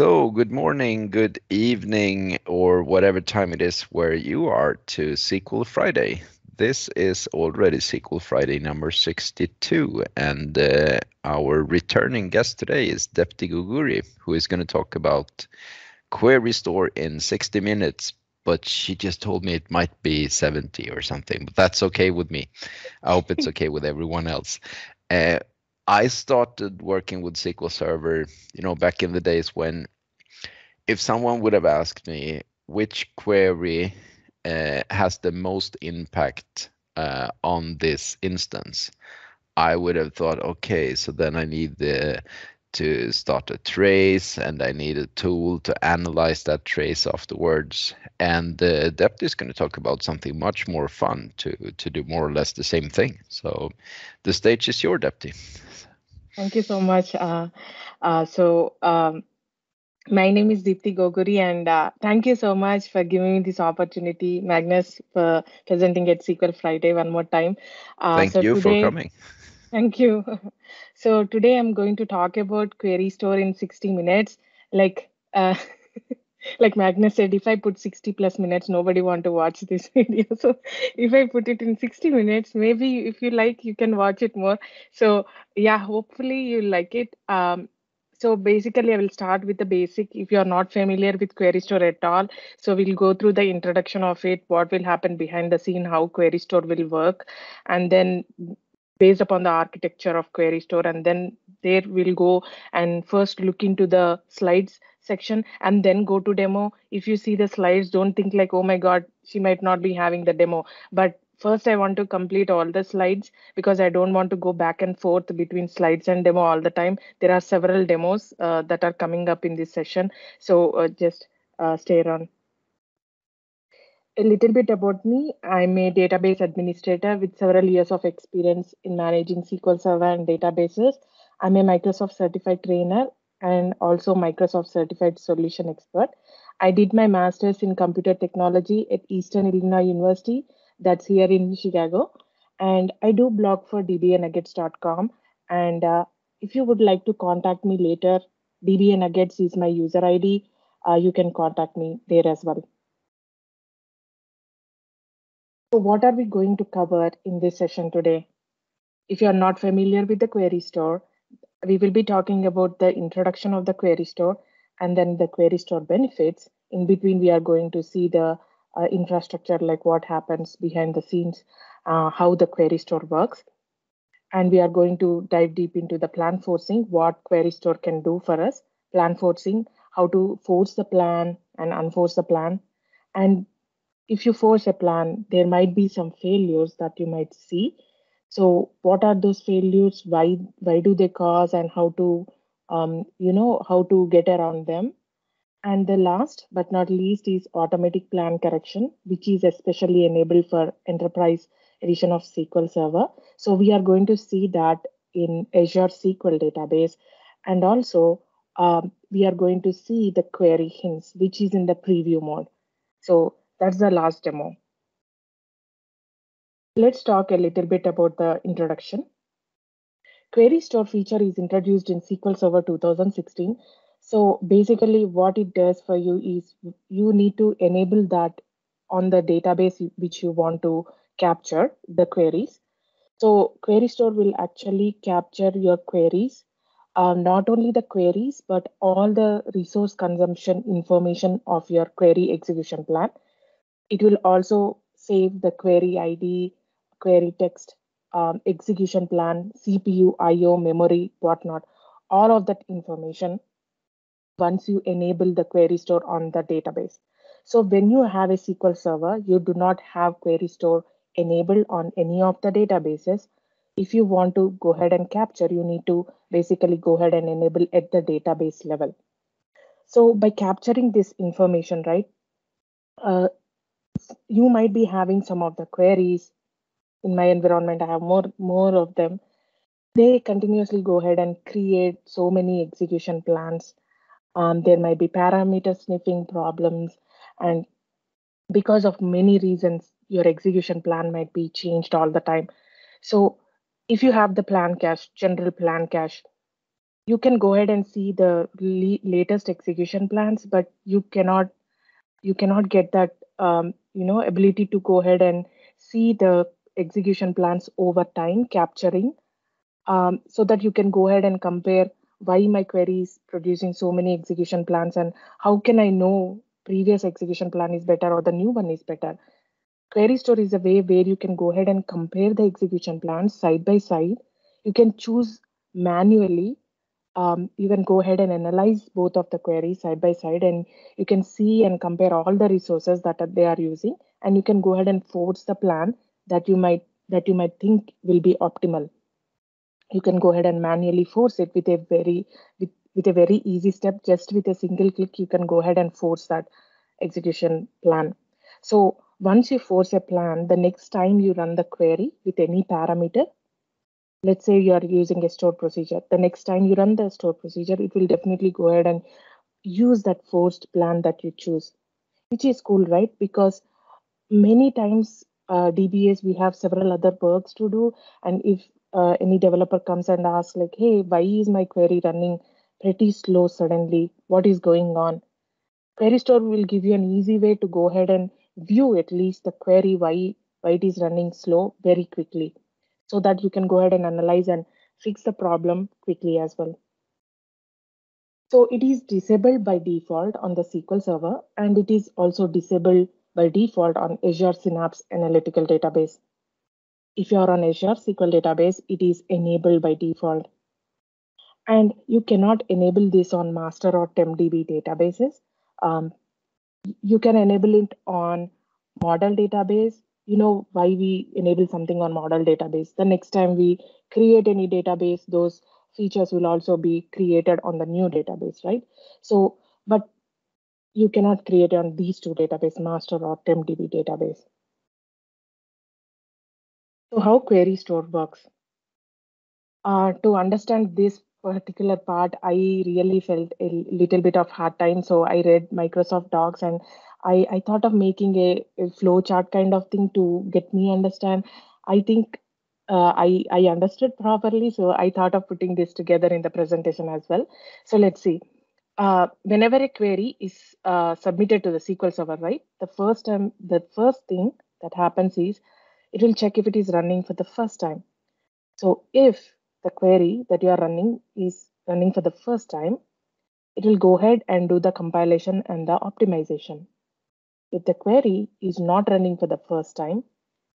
So, good morning, good evening, or whatever time it is where you are to SQL Friday. This is already SQL Friday number 62, and our returning guest today is Depti Guguri, who is going to talk about Query Store in 60 minutes. But she just told me it might be 70 or something, but that's okay with me. I hope it's okay with everyone else. Uh, I started working with SQL Server, back in the days when if someone would have asked me which query has the most impact on this instance, I would have thought, okay, so then I need to start a trace and I need a tool to analyze that trace afterwards. And Depth is going to talk about something much more fun to do more or less the same thing. So the stage is your Depty. Thank you so much. My name is Deepthi Goguri, and thank you so much for giving me this opportunity, Magnus, for presenting at SQL Friday one more time. Thank you for Today, coming. thank you. So today I'm going to talk about Query Store in 60 minutes. Like, like Magnus said, if I put 60 plus minutes, nobody want to watch this video. So if I put it in 60 minutes, maybe if you like, you can watch it more. So yeah, hopefully you like it. So basically, I will start with the basic. If you are not familiar with Query Store at all, so we'll go through the introduction of it, what will happen behind the scene, how Query Store will work, and then based upon the architecture of Query Store, and then there we'll go and first look into the slides section and then go to demo. If you see the slides, don't think like, oh my God, she might not be having the demo. But first, I want to complete all the slides because I don't want to go back and forth between slides and demo all the time. There are several demos that are coming up in this session. So just stay on. A little bit about me. I'm a database administrator with several years of experience in managing SQL Server and databases. I'm a Microsoft certified trainer and also Microsoft certified solution expert. I did my master's in computer technology at Eastern Illinois University, that's here in Chicago. And I do blog for dbanuggets.com. And if you would like to contact me later, dbanuggets is my user ID. You can contact me there as well. So what are we going to cover in this session today? If you are not familiar with the Query Store, we will be talking about the introduction of the Query Store and then the Query Store benefits. In between, we are going to see the infrastructure, like what happens behind the scenes, how the Query Store works. And we are going to dive deep into the plan forcing, what Query Store can do for us, plan forcing, how to force the plan and unforce the plan. And if you force a plan, there might be some failures that you might see. So, what are those failures? Why do they cause, and how to, how to get around them? And the last but not least is automatic plan correction, which is especially enabled for enterprise edition of SQL Server. So we are going to see that in Azure SQL database, and also we are going to see the query hints, which is in the preview mode. So that's the last demo. Let's talk a little bit about the introduction. Query Store feature is introduced in SQL Server 2016. So basically what it does for you is you need to enable that on the database which you want to capture the queries. So Query Store will actually capture your queries, not only the queries, but all the resource consumption information of your query execution plan. It will also save the query ID, query text, execution plan, CPU, IO, memory, whatnot, all of that information once you enable the query store on the database. So when you have a SQL server, you do not have query store enabled on any of the databases. If you want to go ahead and capture, you need to basically go ahead and enable at the database level. So by capturing this information, right, uh, you might be having some of the queries in my environment. I have more of them. They continuously go ahead and create so many execution plans. There might be parameter sniffing problems, and because of many reasons, your execution plan might be changed all the time. So if you have the plan cache, general plan cache, You can go ahead and see the latest execution plans, but you cannot get that ability to go ahead and see the execution plans over time capturing, so that you can go ahead and compare why my query is producing so many execution plans, and how can I know previous execution plan is better or the new one is better. Query store is a way where you can go ahead and compare the execution plans side by side. You can choose manually. You can go ahead and analyze both of the queries side by side, and you can see and compare all the resources they are using, and you can go ahead and force the plan that you might think will be optimal. You can go ahead and manually force it with a very easy step. Just with a single click, you can go ahead and force that execution plan. So once you force a plan, the next time you run the query with any parameter, let's say you are using a stored procedure, the next time you run the stored procedure, it will definitely go ahead and use that forced plan that you choose, which is cool, right? Because many times DBAs, we have several other works to do, and if any developer comes and asks like, hey, why is my query running pretty slow suddenly, what is going on? Query store will give you an easy way to go ahead and view at least the query, why it is running slow, very quickly, so that you can go ahead and analyze and fix the problem quickly as well. So it is disabled by default on the SQL Server, and it is also disabled by default on Azure Synapse Analytical Database. If you are on Azure SQL Database, it is enabled by default. And you cannot enable this on master or TempDB databases. Um, you can enable it on model database. You know why we enable something on model database? The next time we create any database, those features will also be created on the new database, right? So, but you cannot create on these two database, master or TempDB database. So how query store works? To understand this particular part, I really felt a little bit of hard time. So I read Microsoft Docs, and I thought of making a flow chart kind of thing to get me understand. I think I understood properly. So I thought of putting this together in the presentation as well. So let's see. Whenever a query is submitted to the SQL Server, right? The first thing that happens is it will check if it is running for the first time. So if the query that you are running is running for the first time, it will go ahead and do the compilation and the optimization. If the query is not running for the first time,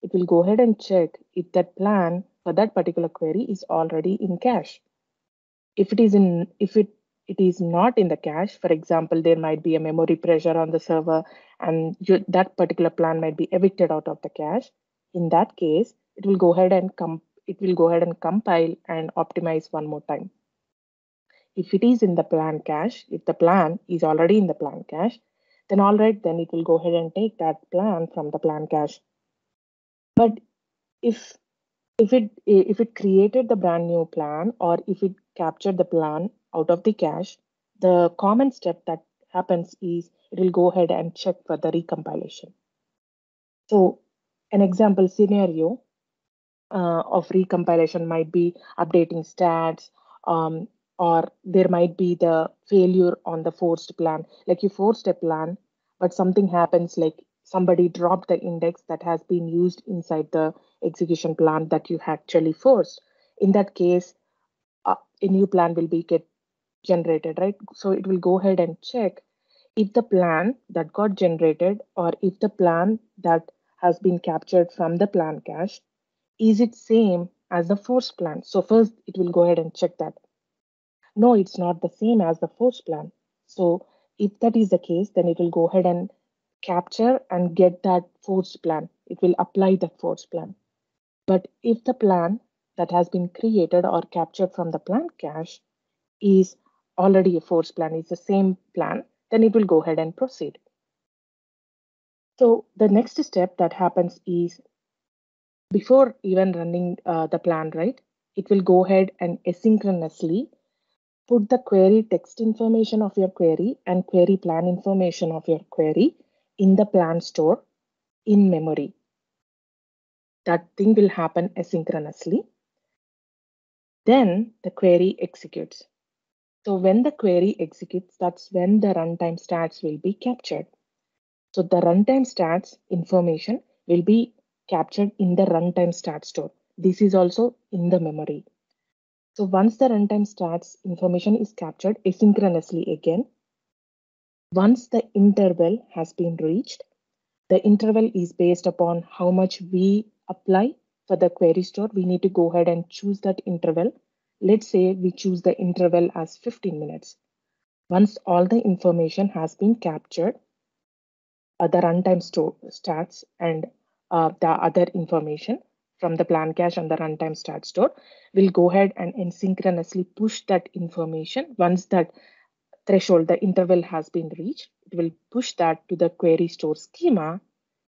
it will go ahead and check if that plan for that particular query is already in cache. If it is not in the cache, for example, there might be a memory pressure on the server, and that particular plan might be evicted out of the cache. In that case, it will go ahead and compile and optimize one more time. If it is in the plan cache, if the plan is already in the plan cache, then all right, then it will go ahead and take that plan from the plan cache. But if if it created the brand new plan, or if it captured the plan out of the cache, the common step that happens is it will go ahead and check for the recompilation. So an example scenario of recompilation might be updating stats, um, or there might be the failure on the forced plan. Like you forced a plan, but something happens, like somebody dropped the index that has been used inside the execution plan that you actually forced. In that case, a new plan will be get generated, right? So it will go ahead and check if the plan that got generated, or if the plan that has been captured from the plan cache, is it same as the forced plan. So first it will go ahead and check that. No, it's not the same as the forced plan. So if that is the case, then it will go ahead and capture and get that forced plan. It will apply that forced plan. But if the plan that has been created or captured from the plan cache is already a forced plan, is the same plan, then it will go ahead and proceed. So the next step that happens is, before even running the plan, right, it will go ahead and asynchronously put the query text information of your query and query plan information of your query in the plan store in memory. That thing will happen asynchronously. Then the query executes. So when the query executes, that's when the runtime stats will be captured. So the runtime stats information will be captured in the runtime stat store. This is also in the memory. So once the runtime stats information is captured asynchronously again, once the interval has been reached, the interval is based upon how much we apply for the query store. We need to go ahead and choose that interval. Let's say we choose the interval as 15 minutes. Once all the information has been captured, the runtime stats and the other information from the plan cache and the runtime stat store will go ahead and asynchronously push that information. Once that threshold, the interval has been reached, it will push that to the query store schema,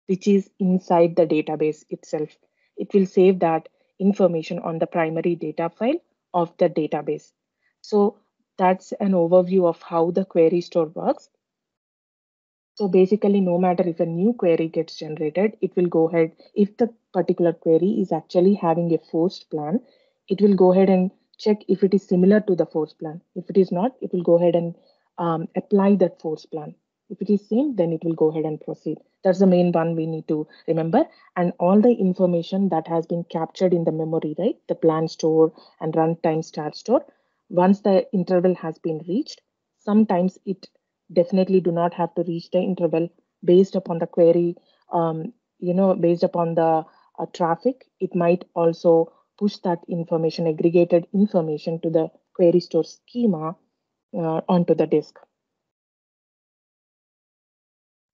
which is inside the database itself. It will save that information on the primary data file of the database. So that's an overview of how the query store works. So basically, no matter if a new query gets generated, it will go ahead. If the particular query is actually having a forced plan, it will go ahead and check if it is similar to the forced plan. If it is not, it will go ahead and apply that forced plan. If it is same, then it will go ahead and proceed. That's the main one we need to remember. And all the information that has been captured in the memory, right? The plan store and runtime start store. Once the interval has been reached, sometimes it definitely do not have to reach the interval based upon the query, based upon the traffic. It might also push that information, aggregated information to the query store schema onto the disk.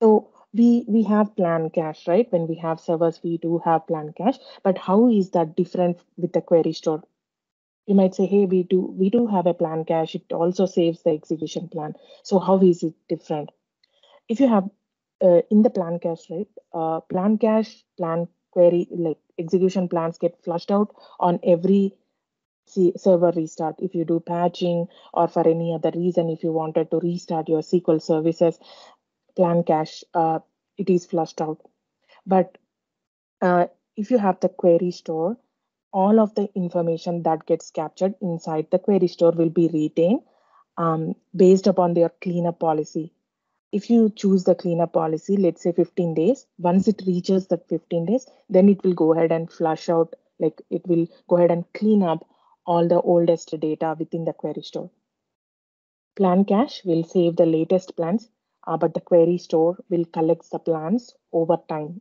So we have plan cache, right? When we have servers, we do have plan cache, but how is that different with the query store? You might say, hey, we do have a plan cache. It also saves the execution plan. So how is it different? If you have in the plan cache, right? Plan cache, plan query, like execution plans get flushed out on every server restart. If you do patching or for any other reason, if you wanted to restart your SQL services, plan cache, it is flushed out. But uh, if you have the query store, all of the information that gets captured inside the query store will be retained based upon their cleanup policy. If you choose the cleanup policy, let's say 15 days, once it reaches that 15 days, then it will go ahead and flush out, like it will go ahead and clean up all the oldest data within the query store. Plan cache will save the latest plans, but the query store will collect the plans over time.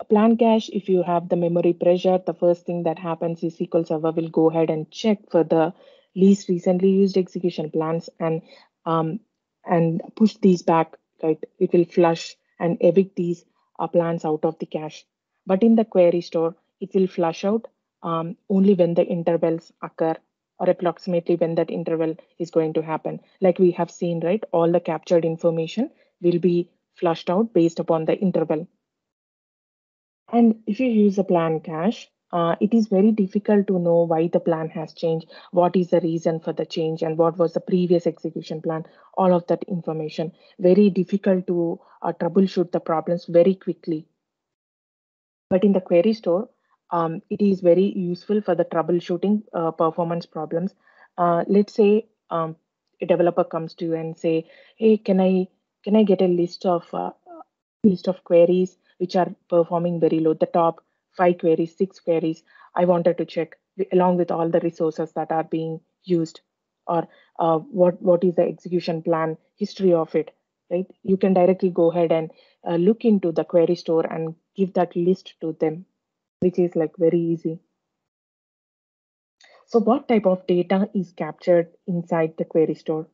Plan cache, if you have the memory pressure, the first thing that happens is SQL Server will go ahead and check for the least recently used execution plans um, and push these back. Right, it will flush and evict these plans out of the cache. But in the query store, it will flush out only when the intervals occur, or approximately when that interval is going to happen. Like we have seen, right? All the captured information will be flushed out based upon the interval. And if you use a plan cache, it is very difficult to know why the plan has changed, what is the reason for the change, and what was the previous execution plan. All of that information, very difficult to troubleshoot the problems very quickly. But in the query store, it is very useful for the troubleshooting performance problems. Let's say a developer comes to you and say, "Hey, can I get a list of queries which are performing very low, the top 5 queries, 6 queries. I wanted to check along with all the resources that are being used, or what is the execution plan history of it, right? You can directly go ahead and look into the query store and give that list to them, which is like very easy. So what type of data is captured inside the query store?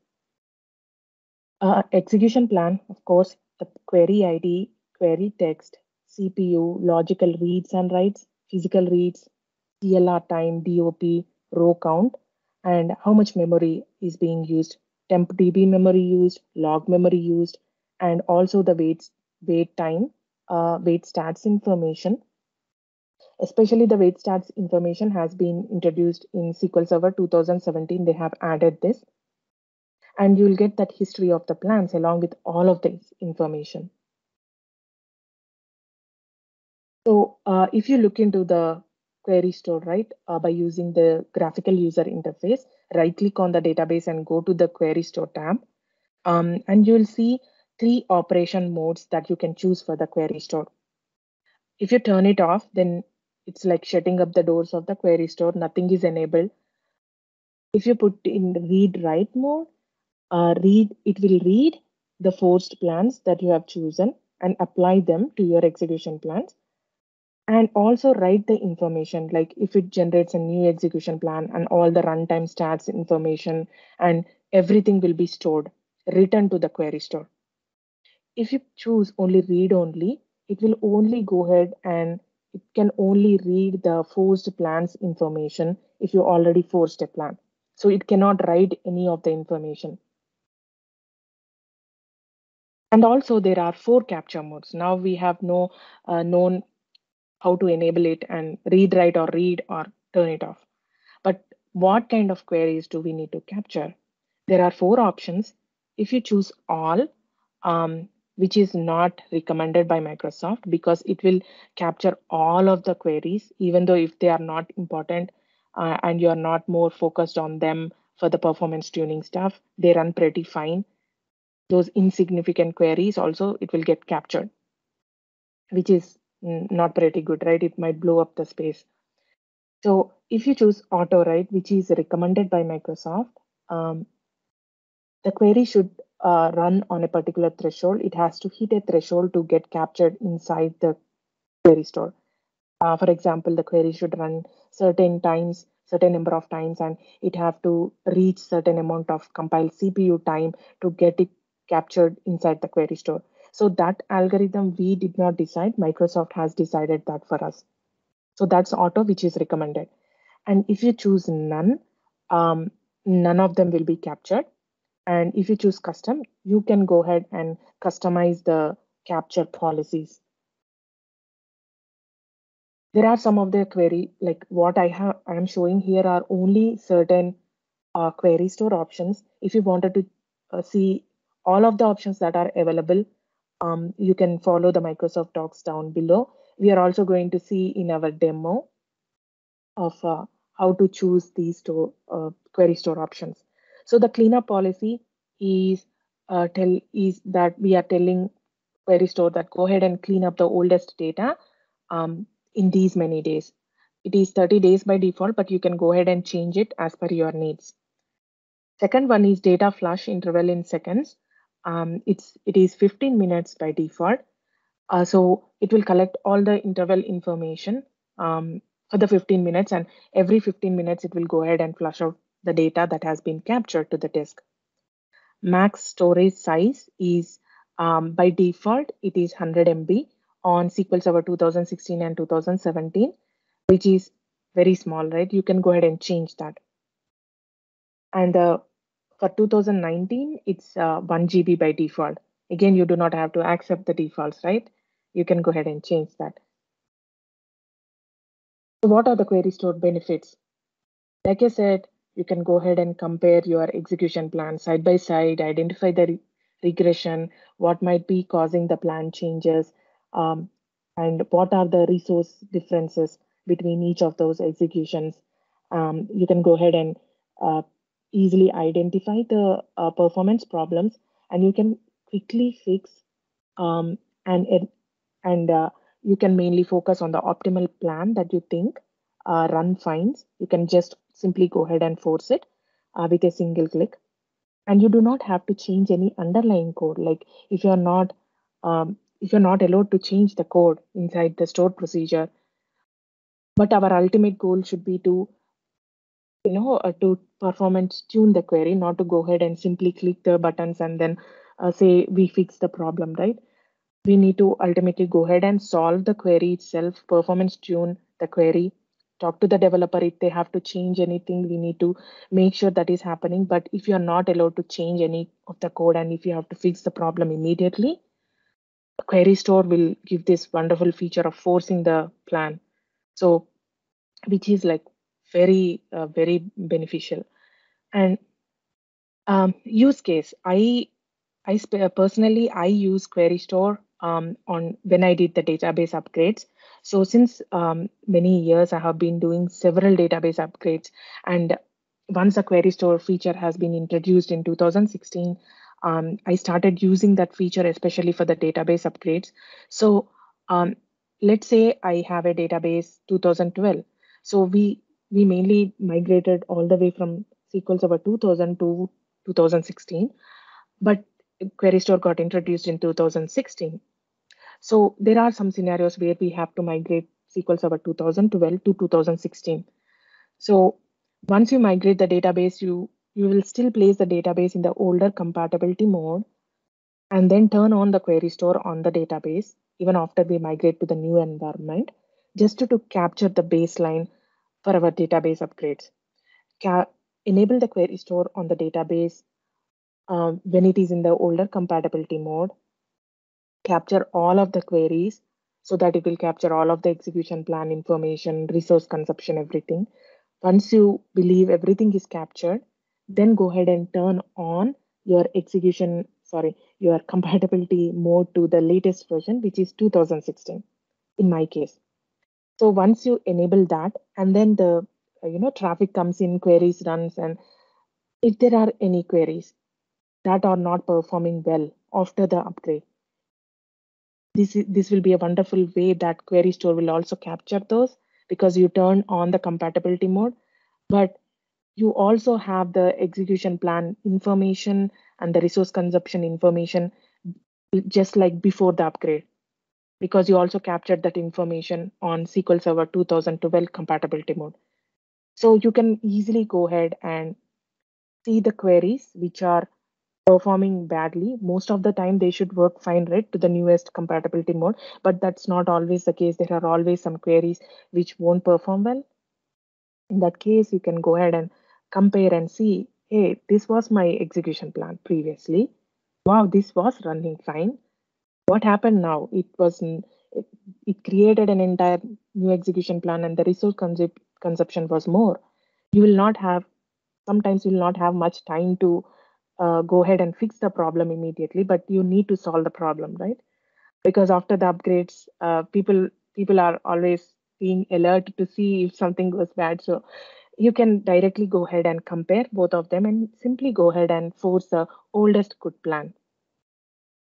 Execution plan, of course, the query ID, query text, CPU, logical reads and writes, physical reads, CLR time, DOP, row count, and how much memory is being used, temp DB memory used, log memory used, and also the wait time, wait stats information. Especially the wait stats information has been introduced in SQL Server 2017. They have added this, and you'll get that history of the plans along with all of this information. So if you look into the query store, right, by using the graphical user interface, right click on the database and go to the query store tab. And you'll see 3 operation modes that you can choose for the query store. If you turn it off, then it's like shutting up the doors of the query store. Nothing is enabled. If you put in read write mode, it will read the forced plans that you have chosen and apply them to your execution plans, and also write the information, like if it generates a new execution plan and all the runtime stats information and everything will be stored, written to the query store. If you choose only read only, it will only go ahead and it can only read the forced plans information if you already forced a plan. So it cannot write any of the information. And also there are 4 capture modes. Now we have known how to enable it and read, write, or read or turn it off. But what kind of queries do we need to capture? There are 4 options. If you choose all, which is not recommended by Microsoft because it will capture all of the queries, even though if they are not important and you are not more focused on them for the performance tuning stuff, they run pretty fine. Those insignificant queries also, it will get captured, which is not pretty good, right? It might blow up the space. So if you choose auto write, which is recommended by Microsoft, the query should run on a particular threshold. It has to hit a threshold to get captured inside the query store. For example, the query should run certain number of times, and it have to reach certain amount of compiled CPU time to get it captured inside the query store. So that algorithm we did not decide. Microsoft has decided that for us. So that's auto, which is recommended. And if you choose none, none of them will be captured. And if you choose custom, you can go ahead and customize the capture policies. There are some of the query, like what I am showing here are only certain query store options. If you wanted to see all of the options that are available, you can follow the Microsoft Docs down below. We are also going to see in our demo of how to choose these query store options. So the cleanup policy is is that we are telling query store that go ahead and clean up the oldest data in these many days. It is 30 days by default, but you can go ahead and change it as per your needs. Second one is data flush interval in seconds. It is 15 minutes by default. So it will collect all the interval information for the 15 minutes, and every 15 minutes it will go ahead and flush out the data that has been captured to the disk. Max storage size is by default, it is 100 MB on SQL Server 2016 and 2017, which is very small, right? You can go ahead and change that. And for 2019, it's 1 GB by default. Again, you do not have to accept the defaults, right? You can go ahead and change that. So what are the query store benefits? Like I said, you can go ahead and compare your execution plan side by side, identify the regression, what might be causing the plan changes, um, and what are the resource differences between each of those executions. You can go ahead and uh, easily identify the performance problems, and you can quickly fix um, and and you can mainly focus on the optimal plan that you think run fines. You can just simply go ahead and force it with a single click, and you do not have to change any underlying code. Like if you're not allowed to change the code inside the stored procedure, but our ultimate goal should be to to performance tune the query, not to go ahead and simply click the buttons and then say we fix the problem, right? We need to ultimately go ahead and solve the query itself, performance tune the query, talk to the developer if they have to change anything. We need to make sure that is happening. But if you're not allowed to change any of the code and if you have to fix the problem immediately, query store will give this wonderful feature of forcing the plan. So, which is like very beneficial. And use case, personally, I use Query Store on when I did the database upgrades. So since many years, I have been doing several database upgrades, and once a query store feature has been introduced in 2016, I started using that feature especially for the database upgrades. So um, let's say I have a database 2012. So we mainly migrated all the way from SQL Server 2000 to 2016, but Query Store got introduced in 2016. So there are some scenarios where we have to migrate SQL Server 2012 to 2016. So once you migrate the database, you will still place the database in the older compatibility mode and then turn on the query store on the database even after we migrate to the new environment, just to capture the baseline for our database upgrades. Enable the query store on the database when it is in the older compatibility mode, capture all of the queries so that it will capture all of the execution plan information, resource consumption, everything. Once you believe everything is captured, then go ahead and turn on your compatibility mode to the latest version, which is 2016 in my case. So once you enable that, and then the traffic comes in, queries runs, and if there are any queries that are not performing well after the upgrade, this will be a wonderful way that query store will also capture those, because you turn on the compatibility mode, but you also have the execution plan information and the resource consumption information just like before the upgrade, because you also captured that information on SQL Server 2012 compatibility mode. So you can easily go ahead and see the queries which are performing badly. Most of the time they should work fine, right, to the newest compatibility mode, but that's not always the case. There are always some queries which won't perform well. In that case, you can go ahead and compare and see, hey, this was my execution plan previously. Wow, this was running fine. What happened now? It created an entire new execution plan and the resource consumption was more. You will not have, sometimes you will not have much time to go ahead and fix the problem immediately, but you need to solve the problem, right? Because after the upgrades, people are always being alert to see if something goes bad. So you can directly go ahead and compare both of them and simply go ahead and force the oldest good plan,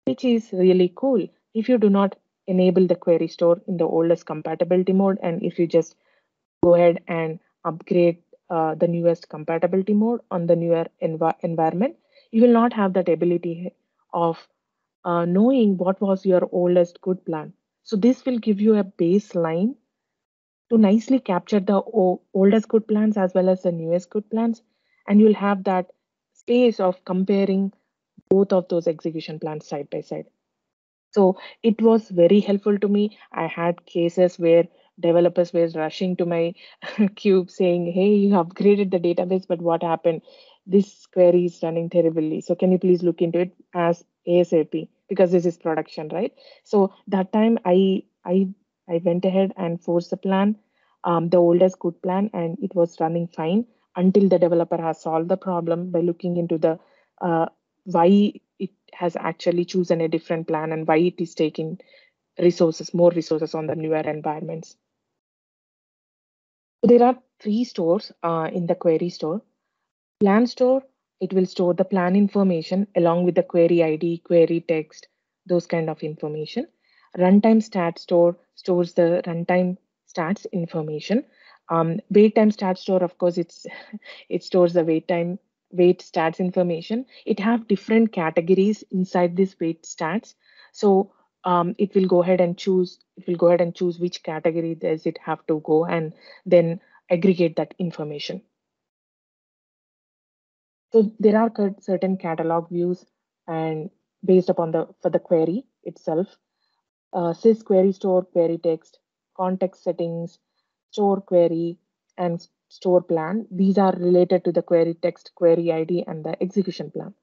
which is really cool. If you do not enable the query store in the oldest compatibility mode, and if you just go ahead and upgrade the newest compatibility mode on the newer environment, you will not have that ability of knowing what was your oldest good plan. So this will give you a baseline to nicely capture the oldest good plans as well as the newest good plans, and you'll have that space of comparing both of those execution plans side by side. So it was very helpful to me. I had cases where developers were rushing to my cube saying, hey, you upgraded the database, but what happened? This query is running terribly. So can you please look into it as ASAP? Because this is production, right? So that time I went ahead and forced the plan, the oldest good plan, and it was running fine until the developer has solved the problem by looking into the uh, why it has actually chosen a different plan and why it is taking more resources on the newer environments. So there are three stores in the query store. Plan store, it will store the plan information along with the query ID, query text, those kind of information. Runtime stat store stores the runtime stats information. Wait time stat store, of course, it stores the wait stats information. It have different categories inside this wait stats. So it will go ahead and choose which category does it have to go and then aggregate that information. So there are certain catalog views and based upon the for the query itself. Sys query store query text, context settings, store query, and store plan. These are related to the query text, query ID, and the execution plan.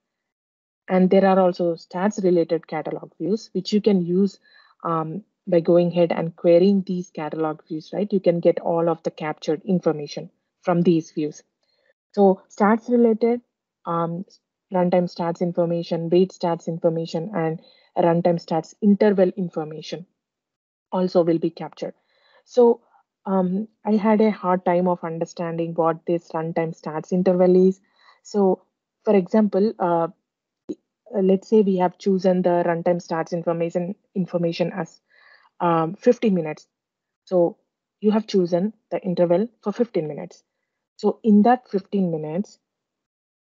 And there are also stats related catalog views, which you can use by going ahead and querying these catalog views, right? You can get all of the captured information from these views. So stats related, um, runtime stats information, wait stats information, and runtime stats interval information also will be captured. So I had a hard time of understanding what this runtime stats interval is. So, for example, let's say we have chosen the runtime stats information as 50 minutes. So you have chosen the interval for 15 minutes. So in that 15 minutes,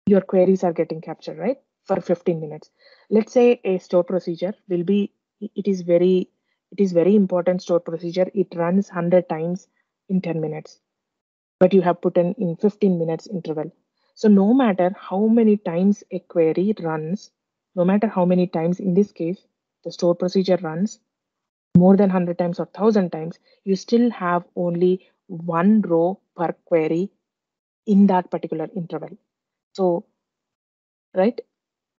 your queries are getting captured, right? For 15 minutes. Let's say a store procedure will be, it is very, it is very important store procedure. It runs 100 times in 10 minutes, but you have put in 15 minutes interval. So no matter how many times a query runs, no matter how many times in this case, the store procedure runs more than 100 times or 1000 times, you still have only one row per query in that particular interval. So, right,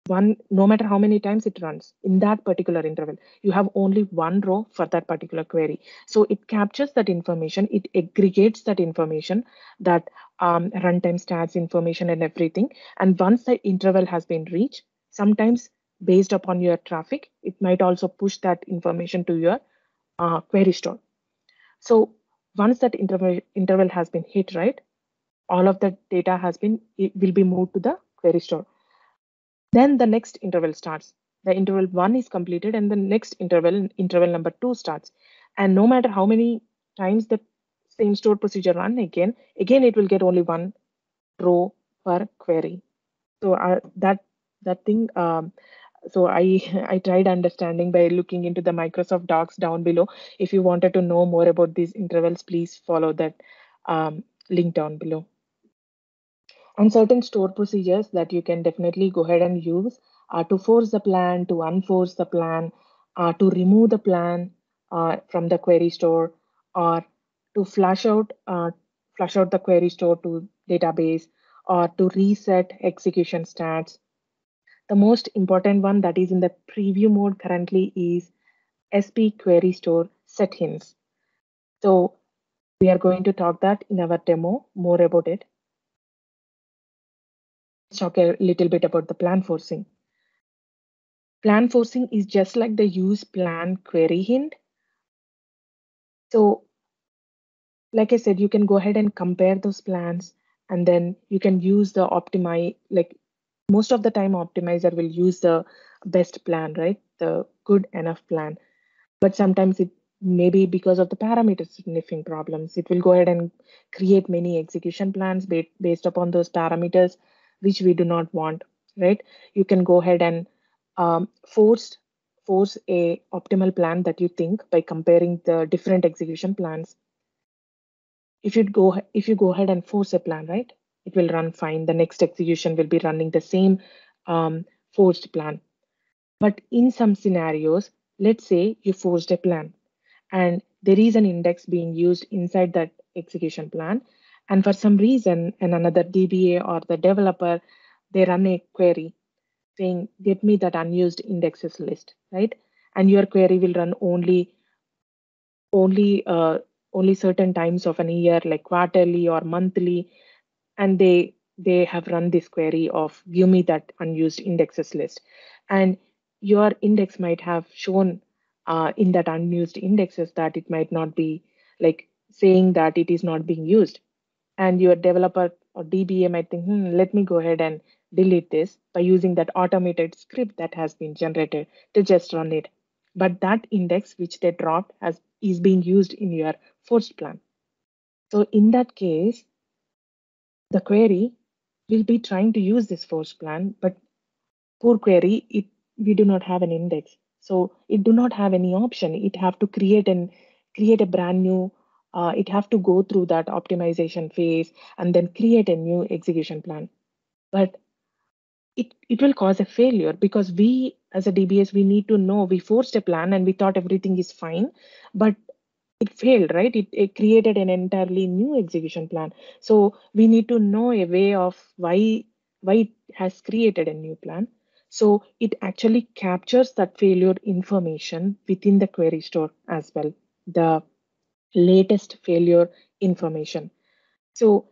one, no matter how many times it runs in that particular interval, you have only one row for that particular query. So it captures that information, it aggregates that information, that runtime stats information and everything. And once the interval has been reached, sometimes based upon your traffic, it might also push that information to your query store. So once that interval has been hit, right, all of the data has been, it will be moved to the query store. Then the next interval starts. The interval one is completed, and the next interval number two starts. And no matter how many times the same stored procedure run again it will get only one row per query. So that thing. So I I tried understanding by looking into the Microsoft Docs down below. If you wanted to know more about these intervals, please follow that link down below. And certain store procedures that you can definitely go ahead and use to force the plan, to unforce the plan, to remove the plan from the query store, or to flush out the query store to database, or to reset execution stats. The most important one that is in the preview mode currently is SP query store settings. So we are going to talk that in our demo more about it. Let's talk a little bit about the plan forcing. Plan forcing is just like the use plan query hint. So, like I said, you can go ahead and compare those plans, and then you can use the optimize. Like most of the time, optimizer will use the best plan, right? The good enough plan. But sometimes it maybe because of the parameter sniffing problems, it will go ahead and create many execution plans based upon those parameters, which we do not want, right? You can go ahead and um, force force a optimal plan that you think by comparing the different execution plans. If you go ahead and force a plan, right, it will run fine. The next execution will be running the same forced plan. But in some scenarios, let's say you forced a plan and there is an index being used inside that execution plan, and for some reason and another DBA or the developer, they run a query saying get me that unused indexes list, right? And your query will run only only certain times of an year, like quarterly or monthly, and they have run this query of give me that unused indexes list. And your index might have shown in that unused indexes that it might not be, like, saying that it is not being used. And your developer or DBA might think, let me go ahead and delete this by using that automated script that has been generated to just run it. But that index which they dropped has is being used in your forced plan. So in that case, the query will be trying to use this forced plan, but poor query, it we do not have an index. So it do not have any option. It have to create a brand new, it have to go through that optimization phase and then create a new execution plan. But it will cause a failure because we as a DBS we need to know we forced a plan and we thought everything is fine, but it failed, right? It created an entirely new execution plan. So we need to know a way of why it has created a new plan. So it actually captures that failure information within the query store as well, the latest failure information. So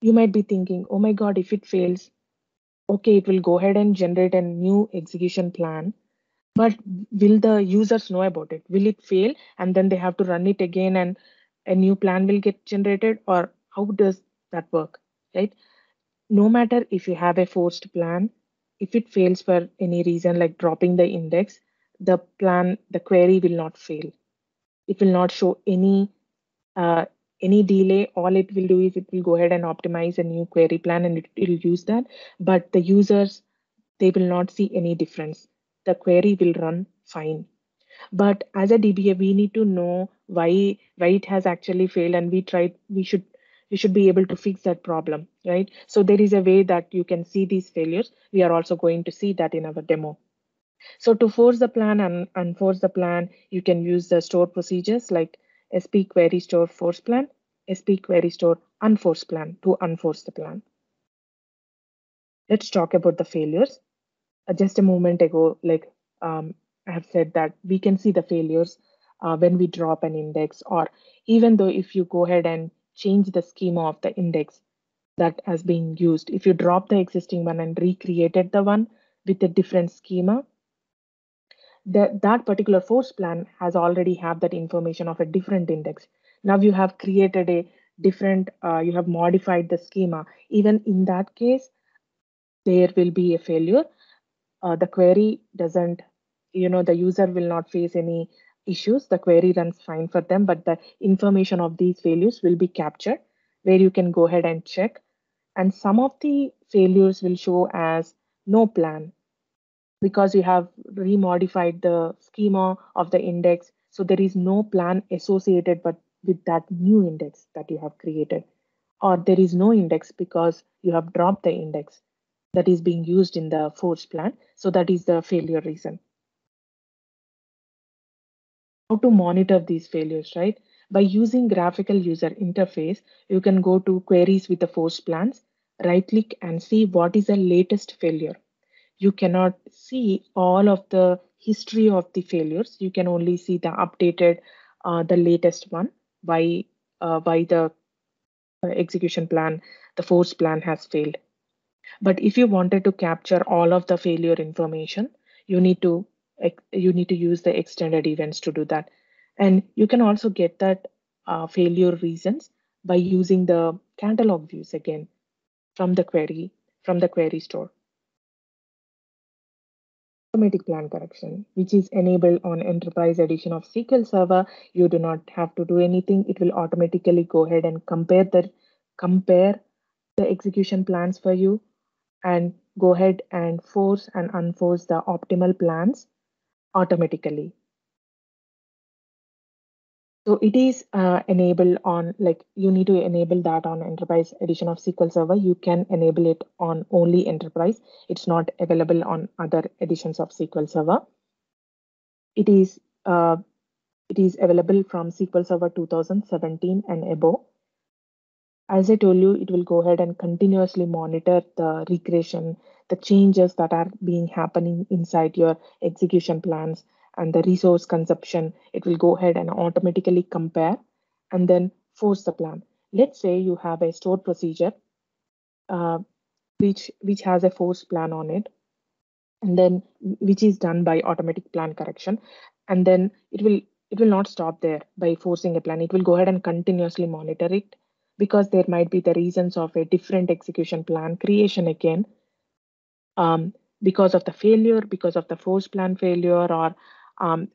you might be thinking, oh my God, if it fails, okay, it will go ahead and generate a new execution plan, but will the users know about it? Will it fail and then they have to run it again and a new plan will get generated, or how does that work, right? No matter if you have a forced plan, if it fails for any reason like dropping the index, the query will not fail. It will not show uh, any delay. All it will do is it will go ahead and optimize a new query plan and it will use that. But the users, they will not see any difference. The query will run fine. But as a DBA, we need to know why it has actually failed, and we should be able to fix that problem, right? So there is a way that you can see these failures. We are also going to see that in our demo. So to force the plan and unforce the plan, you can use the store procedures like SP query store force plan, SP query store unforce plan to unforce the plan. Let's talk about the failures. Just a moment ago, I have said that we can see the failures when we drop an index, or even though if you go ahead and change the schema of the index that has been used, if you drop the existing one and recreated the one with a different schema, that particular force plan has already have that information of a different index. Now you have created a different, you have modified the schema. Even in that case, there will be a failure. The query doesn't, the user will not face any issues. The query runs fine for them, but the information of these failures will be captured where you can go ahead and check. And some of the failures will show as no plan because you have remodified the schema of the index. So there is no plan associated but with that new index that you have created. Or there is no index because you have dropped the index that is being used in the force plan. So that is the failure reason. How to monitor these failures, right? By using graphical user interface, you can go to queries with the force plans, right click and see what is the latest failure. You cannot see all of the history of the failures. You can only see the updated, the latest one by the execution plan, the force plan has failed. But if you wanted to capture all of the failure information, you need to you need to use the extended events to do that. And you can also get that failure reasons by using the catalog views again from the query store. Automatic plan correction, which is enabled on Enterprise Edition of SQL Server. You do not have to do anything. It will automatically go ahead and compare the execution plans for you and go ahead and force and unforce the optimal plans automatically. So it is enabled on, like, you need to enable that on Enterprise Edition of SQL Server. You can enable it on only Enterprise. It's not available on other editions of SQL Server. It is uh, it is available from SQL Server 2017 and above. As I told you, it will go ahead and continuously monitor the regression, the changes that are being happening inside your execution plans and the resource consumption. It will go ahead and automatically compare and then force the plan. Let's say you have a stored procedure uh, which has a force plan on it, and then which is done by automatic plan correction, and then it will not stop there by forcing a plan. It will go ahead and continuously monitor it because there might be the reasons of a different execution plan creation again, because of the failure, because of the force plan failure, or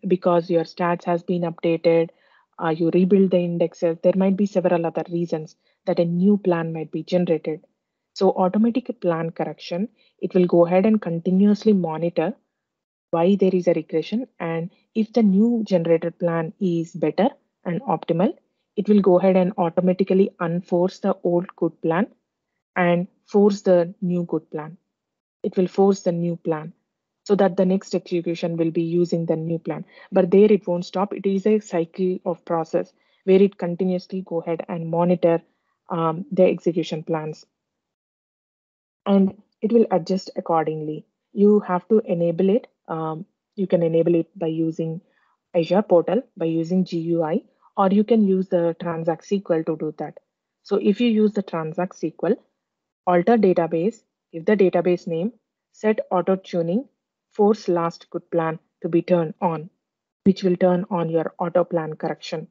because your stats has been updated, you rebuild the indexes. There might be several other reasons that a new plan might be generated. So automatic plan correction, it will go ahead and continuously monitor why there is a regression, and if the new generated plan is better and optimal, it will go ahead and automatically unforce the old good plan and force the new good plan. It will force the new plan so that the next execution will be using the new plan. But there it won't stop. It is a cycle of process where it continuously go ahead and monitor the execution plans, and it will adjust accordingly. You have to enable it. You can enable it by using Azure portal, by using GUI, or you can use the Transact SQL to do that. So if you use the Transact SQL, alter database, give the database name, set auto tuning, force last good plan to be turned on, which will turn on your auto plan correction.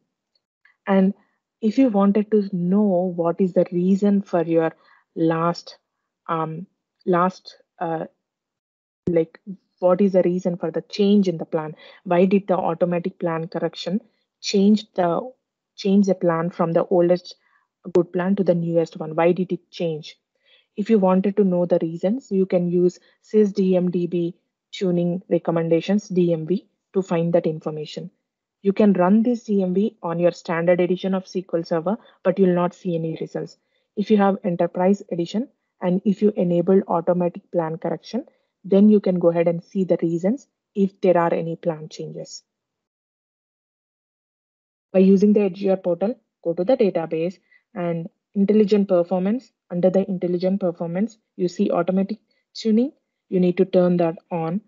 And If you wanted to know what is the reason for your last um, last like what is the reason for the change in the plan, why did the automatic plan correction change the plan from the oldest good plan to the newest one? Why did it change? If you wanted to know the reasons, you can use sysdmdb tuning recommendations DMV to find that information. You can run this DMV on your standard edition of SQL Server, but you'll not see any results. If you have enterprise edition and if you enable automatic plan correction, then you can go ahead and see the reasons if there are any plan changes. By using the Azure portal, go to the database and intelligent performance. Under the intelligent performance, you see automatic tuning. You need to turn that on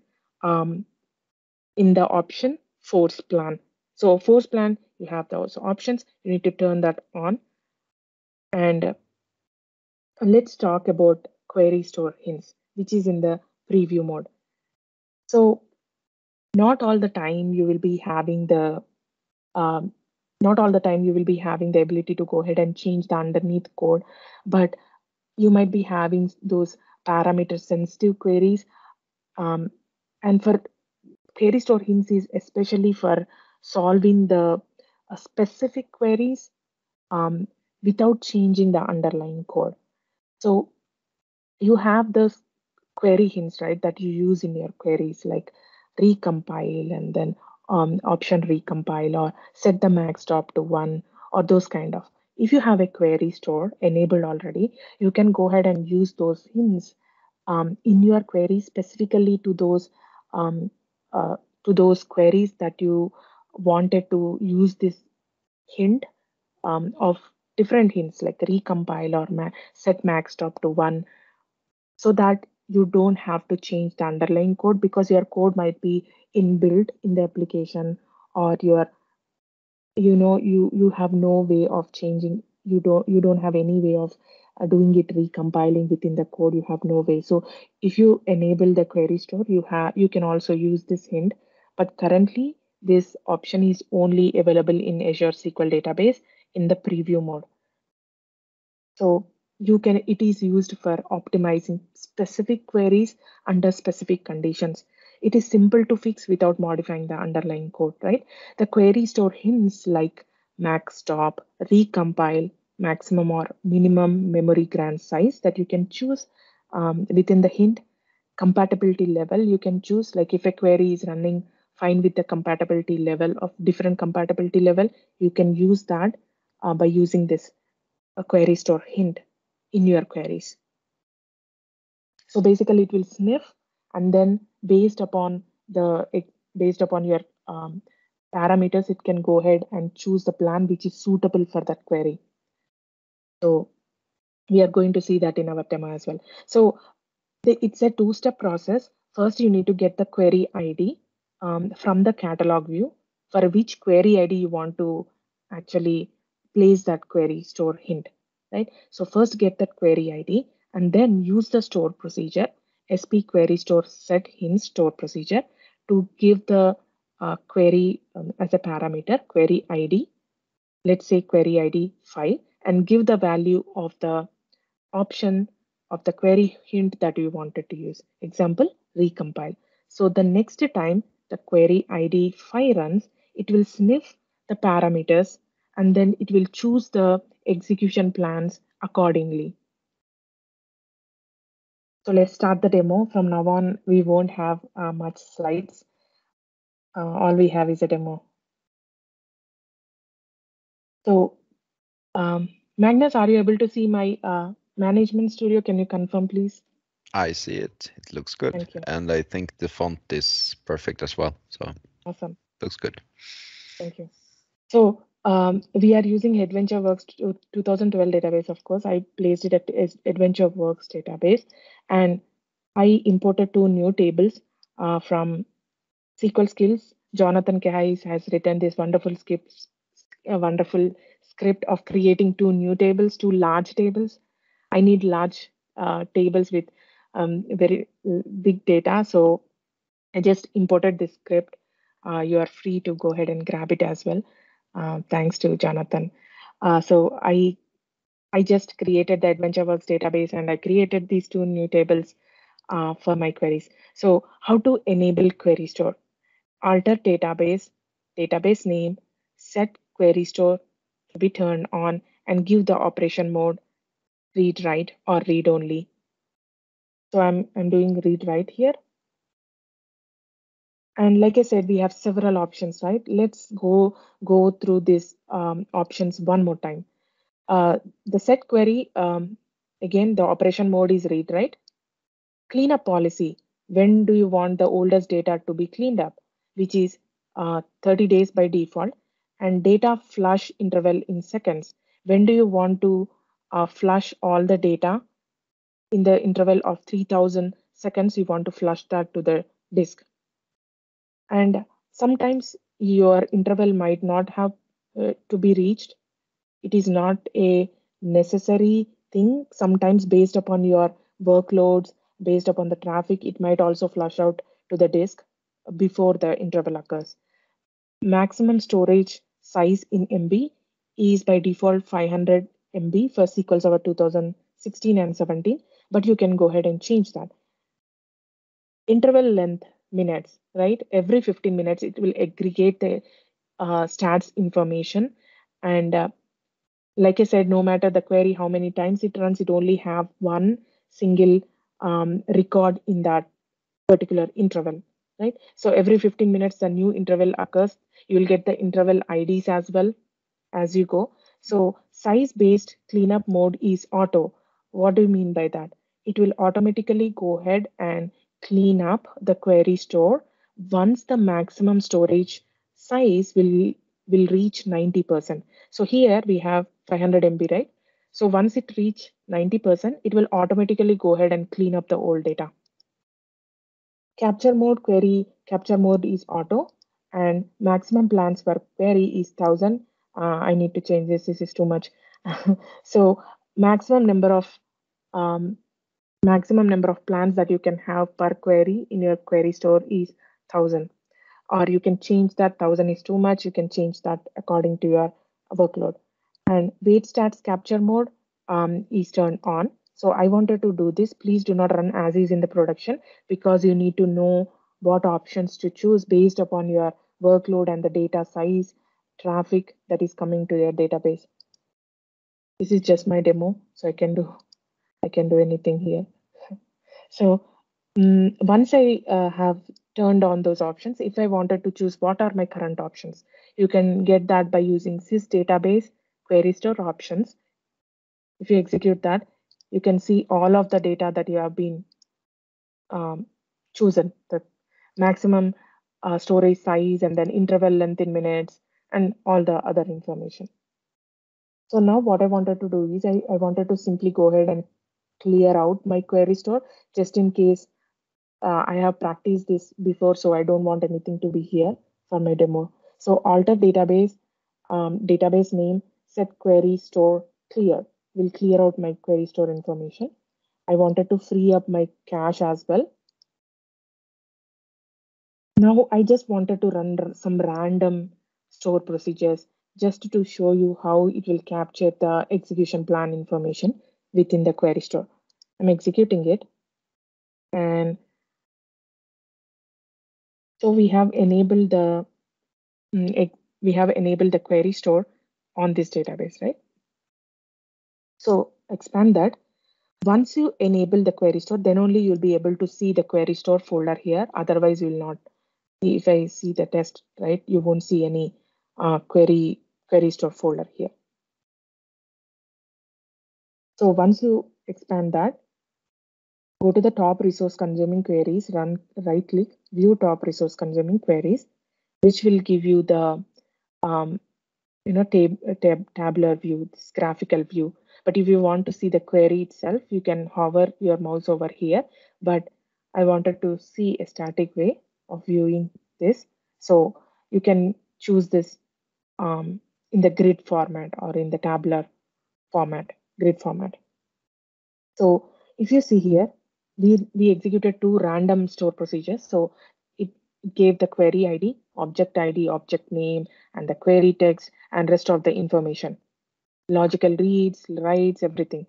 in the option force plan. So force plan, you have those options. You need to turn that on. And let's talk about query store hints, which is in the preview mode. So not all the time you will be having the um, not all the time you will be having the ability to go ahead and change the underneath code, but you might be having those parameter sensitive queries. And for query store hints is especially for solving the specific queries um, without changing the underlying code. So you have the query hints, right, that you use in your queries, like recompile and then option recompile or set the max stop to 1 or those kind of. If you have a query store enabled already, you can go ahead and use those hints in your query specifically um, to those queries that you wanted to use this hint of different hints like recompile or set max stop to 1, so that you don't have to change the underlying code because your code might be inbuilt in the application, or your you have no way of changing. You don't have any way of doing it recompiling within the code. You have no way. So if you enable the query store, you can also use this hint, but currently this option is only available in Azure SQL database in the preview mode. So it is used for optimizing specific queries under specific conditions. It is simple to fix without modifying the underlying code, right? The query store hints like max stop, recompile, maximum or minimum memory grant size that you can choose within the hint. Compatibility level, you can choose, like if a query is running fine with the compatibility level of different compatibility level, you can use that by using this a query store hint in your queries. So basically it will sniff, and then based upon your parameters, it can go ahead and choose the plan which is suitable for that query. So we are going to see that in our demo as well. So it's a two-step process. First, you need to get the query ID from the catalog view for which query ID you want to actually place that query store hint, right? So first get that query ID and then use the store procedure, SP query store set hint store procedure, to give the query as a parameter, query ID, let's say query ID 5, and give the value of the option of the query hint that you wanted to use. Example, recompile. So the next time the query ID 5 runs, it will sniff the parameters and then it will choose the execution plans accordingly. So let's start the demo. From now on, we won't have much slides. All we have is a demo. So Magnus, are you able to see my management studio? Can you confirm, please? I see it. It looks good. Thank you. And I think the font is perfect as well. So Awesome. looks good. Thank you. So we are using AdventureWorks 2012 database, of course. I placed it at AdventureWorks database, and I imported two new tables from SQL Skills. Jonathan Kahais has written this wonderful script of creating two new tables, two large tables. I need large tables with very big data, so I just imported this script. You are free to go ahead and grab it as well. Thanks to Jonathan. So I just created the AdventureWorks database and I created these two new tables for my queries. So how to enable query store? Alter database name, set query store to be turned on, and give the operation mode read write or read only. So I'm doing read write here. And like I said, we have several options, right? Let's go through these options one more time. The set query, again, the operation mode is read write. Cleanup policy. When do you want the oldest data to be cleaned up? Which is 30 days by default. And data flush interval in seconds. When do you want to flush all the data in the interval of 3000 seconds? You want to flush that to the disk. And sometimes your interval might not have to be reached. It is not a necessary thing. Sometimes based upon your workloads, based upon the traffic, it might also flush out to the disk before the interval occurs. Maximum storage size in MB is by default 500 MB for SQL Server 2016 and 17, but you can go ahead and change that. Interval length, minutes, right? Every 15 minutes, it will aggregate the stats information. And like I said, no matter the query, how many times it runs, it only have one single record in that particular interval, right? So every 15 minutes, the new interval occurs. You will get the interval IDs as well as you go. So size-based cleanup mode is auto. What do you mean by that? It will automatically go ahead and clean up the query store once the maximum storage size will reach 90%. So here we have 500 MB, right? So once it reach 90%, it will automatically go ahead and clean up the old data. Capture mode query, capture mode is auto, and maximum plans per query is 1000. I need to change this. This is too much. So maximum number of um, maximum number of plans that you can have per query in your query store is 1000. Or you can change that. 1000 is too much. You can change that according to your workload. And wait stats capture mode is turned on. So I wanted to do this. Please do not run as is in the production because you need to know what options to choose based upon your workload and the data size, traffic that is coming to your database. This is just my demo, so I can do anything here. So once I have turned on those options, if I wanted to choose what are my current options, you can get that by using sys database query store options. If you execute that, you can see all of the data that you have been chosen, the maximum storage size and then interval length in minutes and all the other information. So now what I wanted to do is I wanted to simply go ahead and clear out my query store just in case I have practiced this before, so I don't want anything to be here for my demo. So alter database, database name, set query store clear will clear out my query store information. I wanted to free up my cache as well. Now I just wanted to run some random store procedures just to show you how it will capture the execution plan information within the query store. I'm executing it. And so we have enabled the we have enabled the query store on this database, right? So expand that. Once you enable the query store, then only you'll be able to see the query store folder here. Otherwise, you'll not. If I see the test, right, you won't see any query store folder here. So once you expand that, go to the top resource consuming queries, right click, view top resource consuming queries, which will give you the um, tabular view, this graphical view. But if you want to see the query itself, you can hover your mouse over here. But I wanted to see a static way of viewing this. So you can choose this in the grid format or in the tabular format, grid format. So if you see here, we executed two random store procedures. So it gave the query ID, object name, and the query text and rest of the information. logical reads, writes, everything.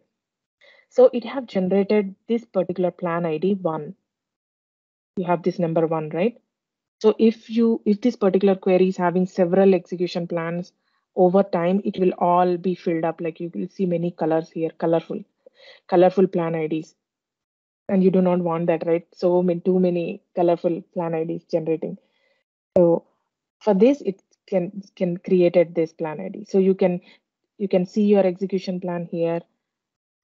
So it have generated this particular plan ID 1. You have this number 1, right? So if this particular query is having several execution plans over time, it will all be filled up. Like you will see many colors here, colorful plan IDs. And you do not want that, right? So too many colorful plan IDs generating. So for this, it can created this plan ID. So you can see your execution plan here.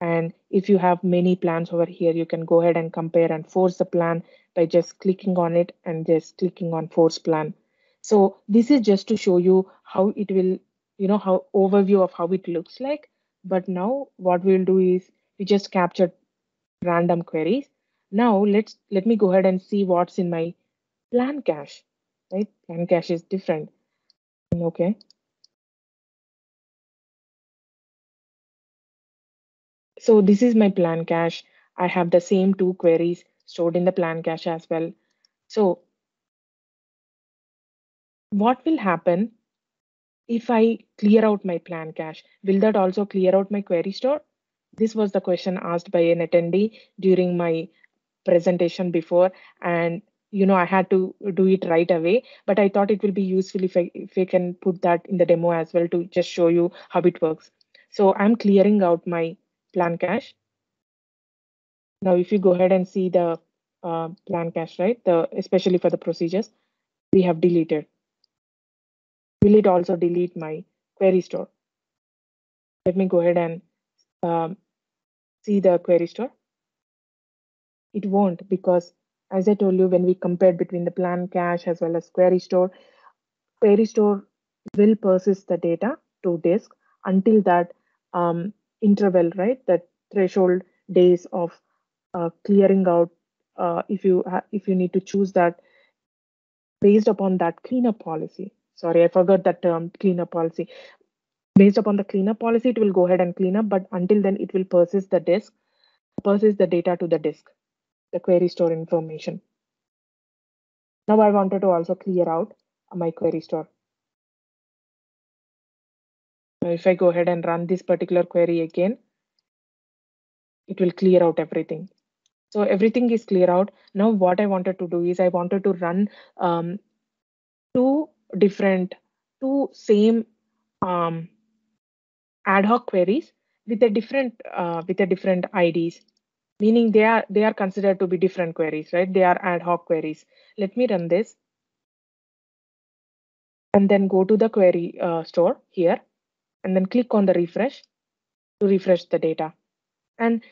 And if you have many plans over here, you can go ahead and compare and force the plan by just clicking on it and just clicking on force plan. So this is just to show you how it will, how overview of how it looks like. But now what we'll do is we just captured random queries. Now let me go ahead and see what's in my plan cache, right? Plan cache is different. Okay. So this is my plan cache. I have the same two queries stored in the plan cache as well. So what will happen if I clear out my plan cache? Will that also clear out my query store? This was the question asked by an attendee during my presentation before, and I had to do it right away. But I thought it will be useful if I can put that in the demo as well to just show you how it works. So I'm clearing out my plan cache. Now, if you go ahead and see the plan cache, right, especially for the procedures, we have deleted. Will it also delete my query store? Let me go ahead and um, see the query store. It won't, because as I told you, when we compared between the plan cache as well as query store will persist the data to disk until that interval, right? That threshold days of clearing out. If you need to choose that based upon that cleanup policy. Sorry, I forgot that term, cleanup policy. Based upon the cleanup policy, it will go ahead and clean up, but until then, it will persist the data to the disk, the query store information. Now I wanted to also clear out my query store. Now if I go ahead and run this particular query again, it will clear out everything. So everything is clear out. Now what I wanted to do is I wanted to run um, two different, two same um, ad hoc queries with a different IDs, meaning they are considered to be different queries, right? They are ad hoc queries. Let me run this and then go to the query store here and then click on the refresh to refresh the data. And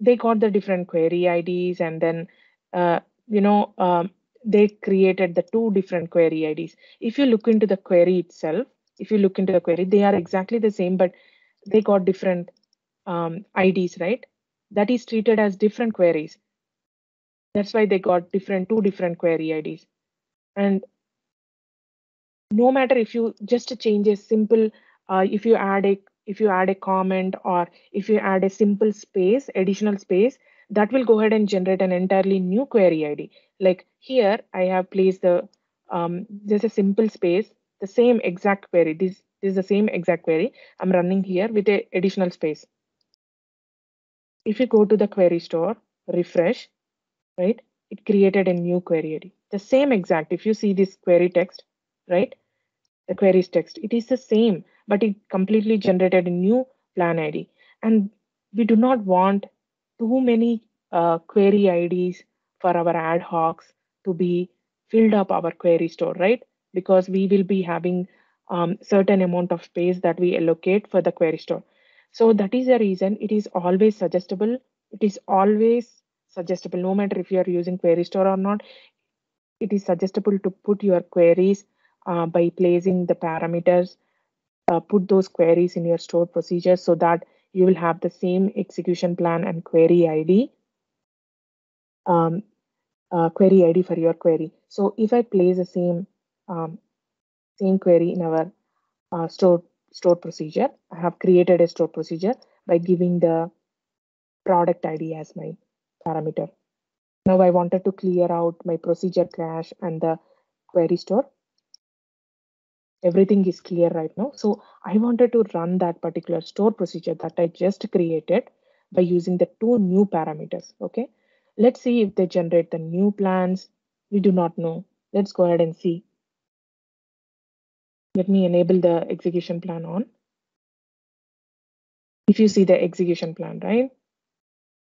they got the different query IDs, and then uh, you know um, they created the two different query IDs. If you look into the query itself, if you look into the query, they are exactly the same, but they got different IDs, right? That is treated as different queries. That's why they got two different query IDs. And no matter if you just change a simple, if you add a comment, or if you add a simple space, additional space, that will go ahead and generate an entirely new query ID. Like here, I have placed just a simple space, the same exact query. This is the same exact query I'm running here with a additional space. If you go to the query store, refresh, right? It created a new query ID. The same exact, if you see this query text, right? The query's text, it is the same, but it completely generated a new plan ID. And we do not want too many query IDs for our ad hocs to be filled up our query store, right? Because we will be having certain amount of space that we allocate for the query store. So that is the reason it is always suggestible. It is always suggestible, no matter if you are using query store or not. It is suggestible to put your queries by placing the parameters, put those queries in your stored procedures so that you will have the same execution plan and um, query ID for your query. So if I place the same query in our stored procedure, I have created a stored procedure by giving the product ID as my parameter. Now I wanted to clear out my procedure cache and the query store. Everything is clear right now. So I wanted to run that particular store procedure that I just created by using the two new parameters. Okay, let's see if they generate the new plans. We do not know. Let's go ahead and see. Let me enable the execution plan on. If you see the execution plan, right,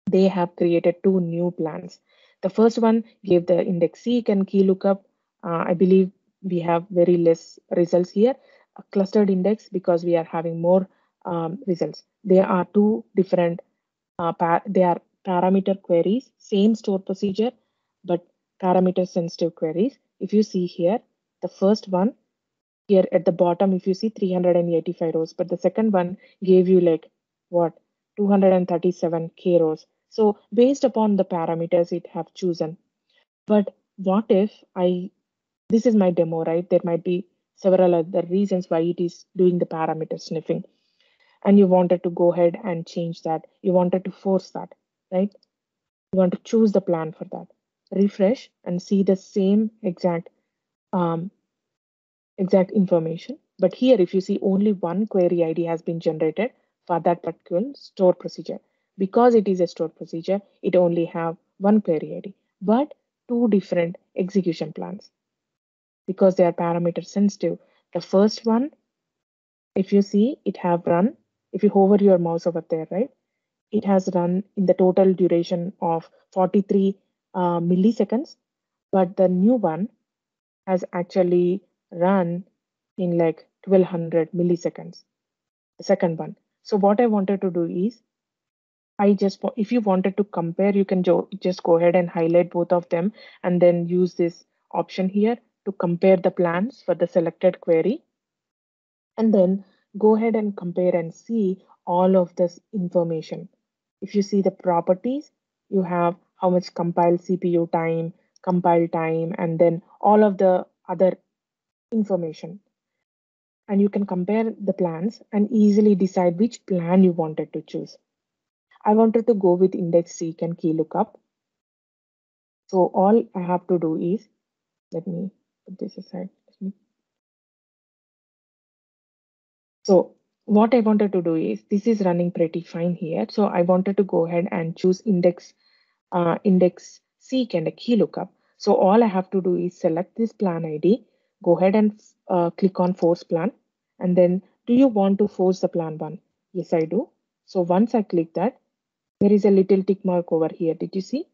they have created two new plans. The first one gave the index seek and key lookup. I believe we have very less results here. A clustered index because we are having more results. There are two different, they are parameter queries, same store procedure, but parameter sensitive queries. If you see here, the first one here at the bottom, if you see 385 rows, but the second one gave you like what 237k rows. So based upon the parameters it have chosen. But what if this is my demo, right? There might be several other reasons why it is doing the parameter sniffing, and you wanted to go ahead and change that. You wanted to force that, right? You want to choose the plan for that. Refresh and see the same um, exact information. But here, if you see only one query ID has been generated for that particular store procedure. Because it is a store procedure, it only have one query ID, but two different execution plans because they are parameter sensitive. The first one, if you see, it have run, if you hover your mouse over there, right, it has run in the total duration of 43 milliseconds, but the new one has actually run in like 1200 milliseconds, the second one. So what I wanted to do is, if you wanted to compare, you can just go ahead and highlight both of them and then use this option here to compare the plans for the selected query. And then go ahead and compare and see all of this information. If you see the properties, you have how much compile CPU time, compile time, and then all of the other information. And you can compare the plans and easily decide which plan you wanted to choose. I wanted to go with index seek and key lookup. So all I have to do is, let me put this aside. So what I wanted to do is, this is running pretty fine here. So I wanted to go ahead and choose index seek and a key lookup. So all I have to do is select this plan ID, go ahead and click on force plan. And then do you want to force the plan one? Yes, I do. So once I click that, there is a little tick mark over here. Did you see?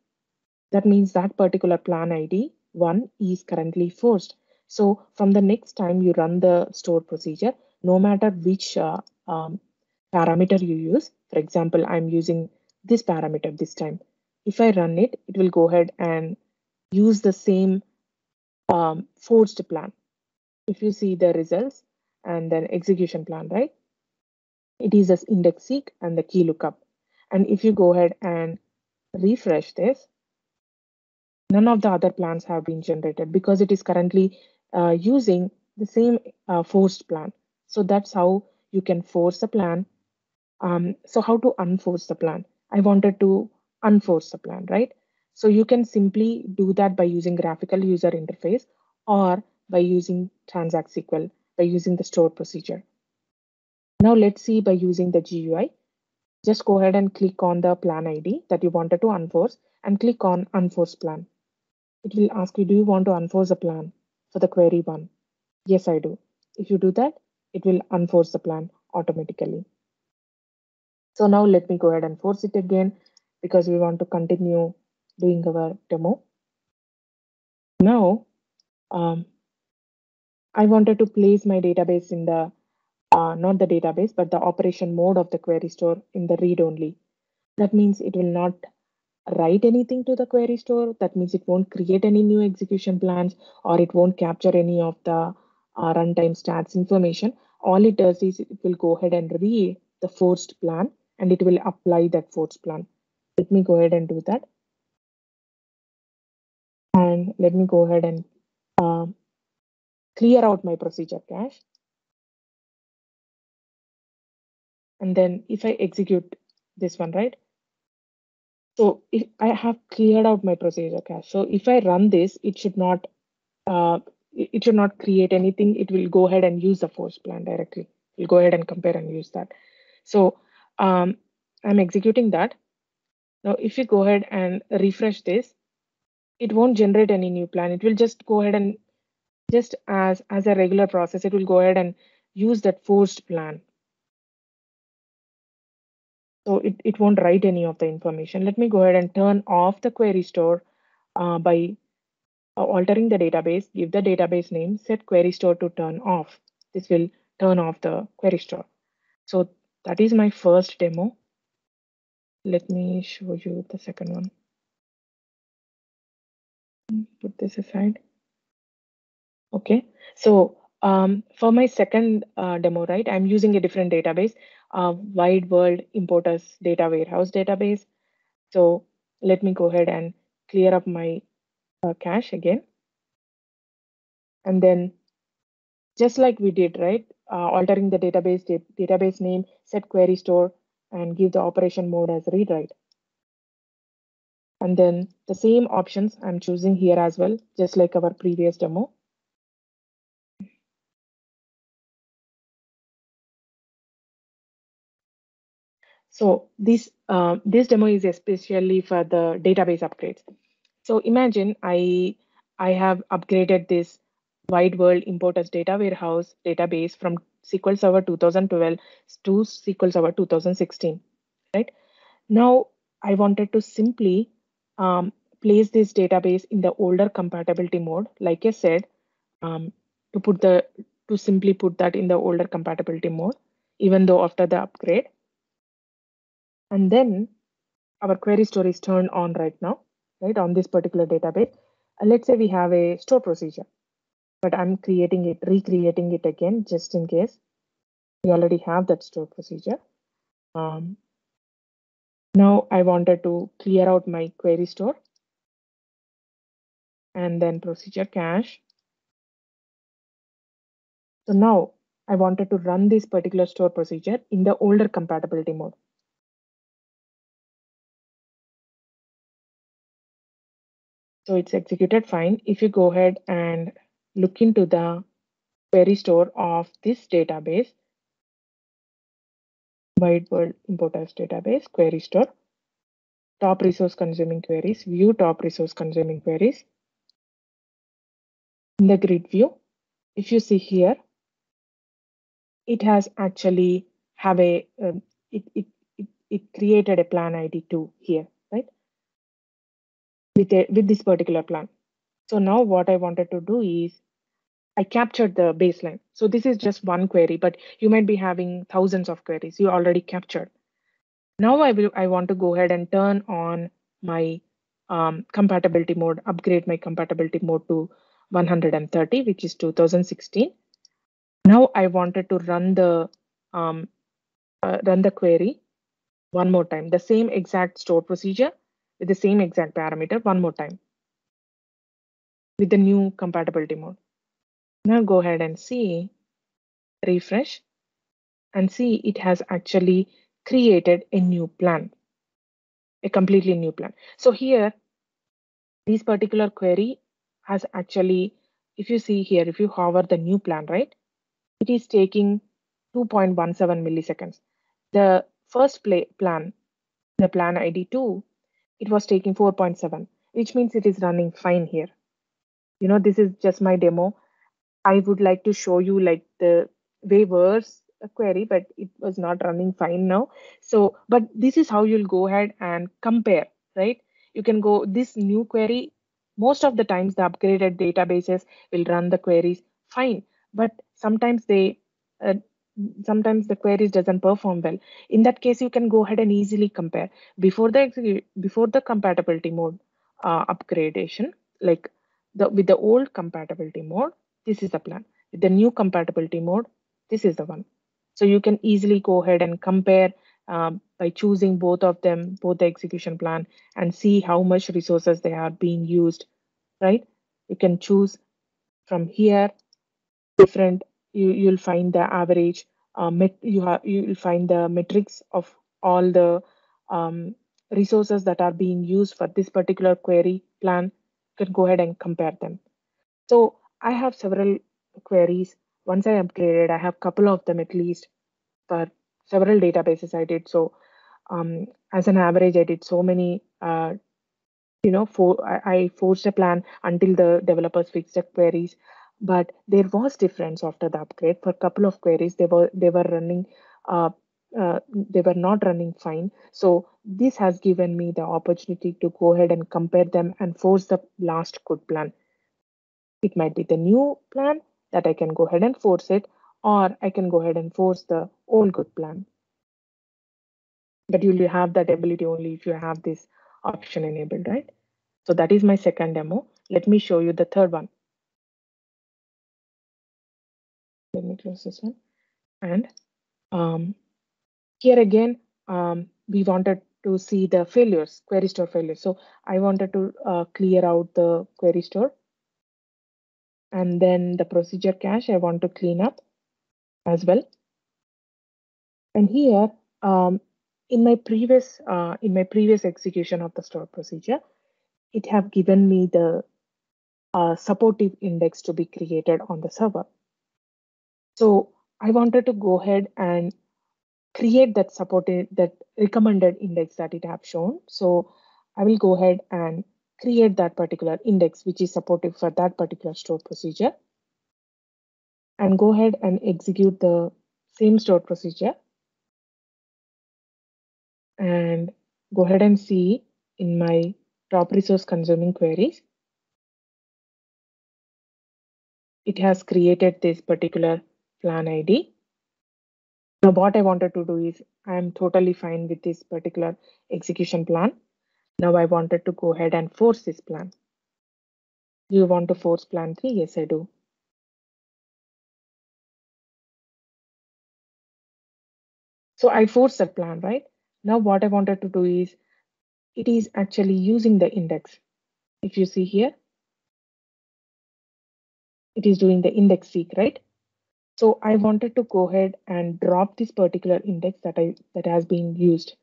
That means that particular plan ID one is currently forced. So from the next time you run the store procedure, no matter which parameter you use, for example, I'm using this parameter this time. If I run it, it will go ahead and use the same forced plan. If you see the results and then execution plan, right? It is as index seek and the key lookup. And if you go ahead and refresh this, none of the other plans have been generated because it is currently using the same forced plan. So that's how you can force a plan. So how to unforce the plan? I wanted to unforce the plan, right? So you can simply do that by using graphical user interface or by using Transact SQL, by using the store procedure. Now let's see by using the GUI. Just go ahead and click on the plan ID that you wanted to unforce and click on unforce plan. It will ask you, do you want to unforce a plan for the query one? Yes, I do. If you do that, it will unforce the plan automatically. So now let me go ahead and force it again because we want to continue doing our demo. Now, I wanted to place my database in the, not the database, but the operation mode of the query store in the read only. That means it will not write anything to the query store. That means it won't create any new execution plans or it won't capture any of the runtime stats information. All it does is it will go ahead and read the forced plan and it will apply that forced plan. Let me go ahead and do that. And let me go ahead and clear out my procedure cache. And then if I execute this one, right? So if I have cleared out my procedure cache. So if I run this, it should not, uh, it should not create anything. It will go ahead and use the force plan directly. We'll go ahead and compare and use that. So I'm executing that. Now, if you go ahead and refresh this, it won't generate any new plan. It will just go ahead and just as a regular process, it will go ahead and use that forced plan. So it won't write any of the information. Let me go ahead and turn off the query store by altering the database, give the database name, set query store to turn off. This will turn off the query store. So that is my first demo. Let me show you the second one. Put this aside. Okay, so for my second demo, right, I'm using a different database, Wide World Importers Data Warehouse database. So let me go ahead and clear up my cache again. And then just like we did, right, altering the database name, set query store, and give the operation mode as read write. And then the same options I'm choosing here as well, just like our previous demo. So this demo is especially for the database upgrades. So imagine I have upgraded this Wide World Importers Data Warehouse database from SQL Server 2012 to SQL Server 2016. Right now, I wanted to simply place this database in the older compatibility mode. Like I said, um, to simply put that in the older compatibility mode, even though after the upgrade. And then our query store is turned on right now, right, on this particular database. Let's say we have a store procedure, but I'm recreating it again, just in case we already have that store procedure. Um, Now I wanted to clear out my query store and then procedure cache. So now I wanted to run this particular store procedure in the older compatibility mode. So it's executed fine. If you go ahead and look into the query store of this database, Wide World Importers database, query store, top resource consuming queries, view top resource consuming queries. In the grid view, if you see here, it has actually have a it created a plan ID 2 here, right? With this particular plan. So now what I wanted to do is I captured the baseline. So this is just one query, but you might be having thousands of queries you already captured. Now I want to go ahead and turn on my compatibility mode, upgrade my compatibility mode to 130, which is 2016. Now I wanted to um, run the query one more time, the same exact store procedure with the same exact parameter one more time with the new compatibility mode. Now go ahead and see, refresh, and see it has actually created a new plan, a completely new plan. So here, this particular query has actually, if you see here, if you hover the new plan, right, it is taking 2.17 milliseconds. The first plan, the plan ID 2, it was taking 4.7, which means it is running fine here. You know, this is just my demo. I would like to show you like the way worse a query, but it was not running fine now. So, but this is how you'll go ahead and compare, right? You can go this new query. Most of the times, the upgraded databases will run the queries fine, but uh, sometimes the queries doesn't perform well. In that case, you can go ahead and easily compare before the compatibility mode upgradation, like with the old compatibility mode. This is the plan. With the new compatibility mode, this is the one. So you can easily go ahead and compare by choosing both of them, both the execution plan, and see how much resources they are being used, right? You can choose from here different, you'll find the average, you'll find the metrics of all the resources that are being used for this particular query plan. You can go ahead and compare them. So I have several queries. Once I upgraded, I have a couple of them at least for several databases I did. So as an average, I did so many, I forced a plan until the developers fixed the queries. But there was difference after the upgrade. For a couple of queries, they were running, uh, they were not running fine. So this has given me the opportunity to go ahead and compare them and force the last good plan. It might be the new plan that I can go ahead and force it, or I can go ahead and force the old good plan. But you'll have that ability only if you have this option enabled, right? So that is my second demo. Let me show you the third one. Let me close this one. And here again, we wanted to see the failures, query store failures. So I wanted to clear out the query store. And then the procedure cache, I want to clean up as well. And here, in my previous execution of the store procedure, it have given me the supportive index to be created on the server. So I wanted to go ahead and create that recommended index that it have shown. So I will go ahead and create that particular index which is supportive for that particular store procedure, and go ahead and execute the same store procedure, and go ahead and see in my top resource consuming queries, it has created this particular plan ID. Now what I wanted to do is, I am totally fine with this particular execution plan. Now I wanted to go ahead and force this plan. Do you want to force plan 3? Yes, I do. So I forced that plan, right? Now what I wanted to do is, it is actually using the index. If you see here, it is doing the index seek, right? So I wanted to go ahead and drop this particular index that has been used.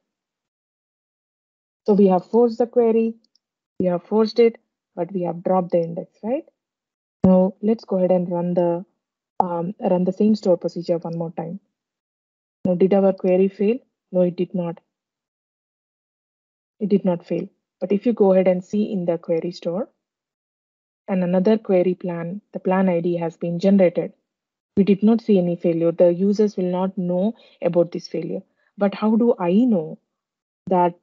So we have forced the query, we have forced it, but we have dropped the index, right? Now let's go ahead and run the same store procedure one more time. Now, did our query fail? No, it did not. It did not fail. But if you go ahead and see in the query store, and another query plan, the plan ID has been generated. We did not see any failure. The users will not know about this failure. But how do I know that?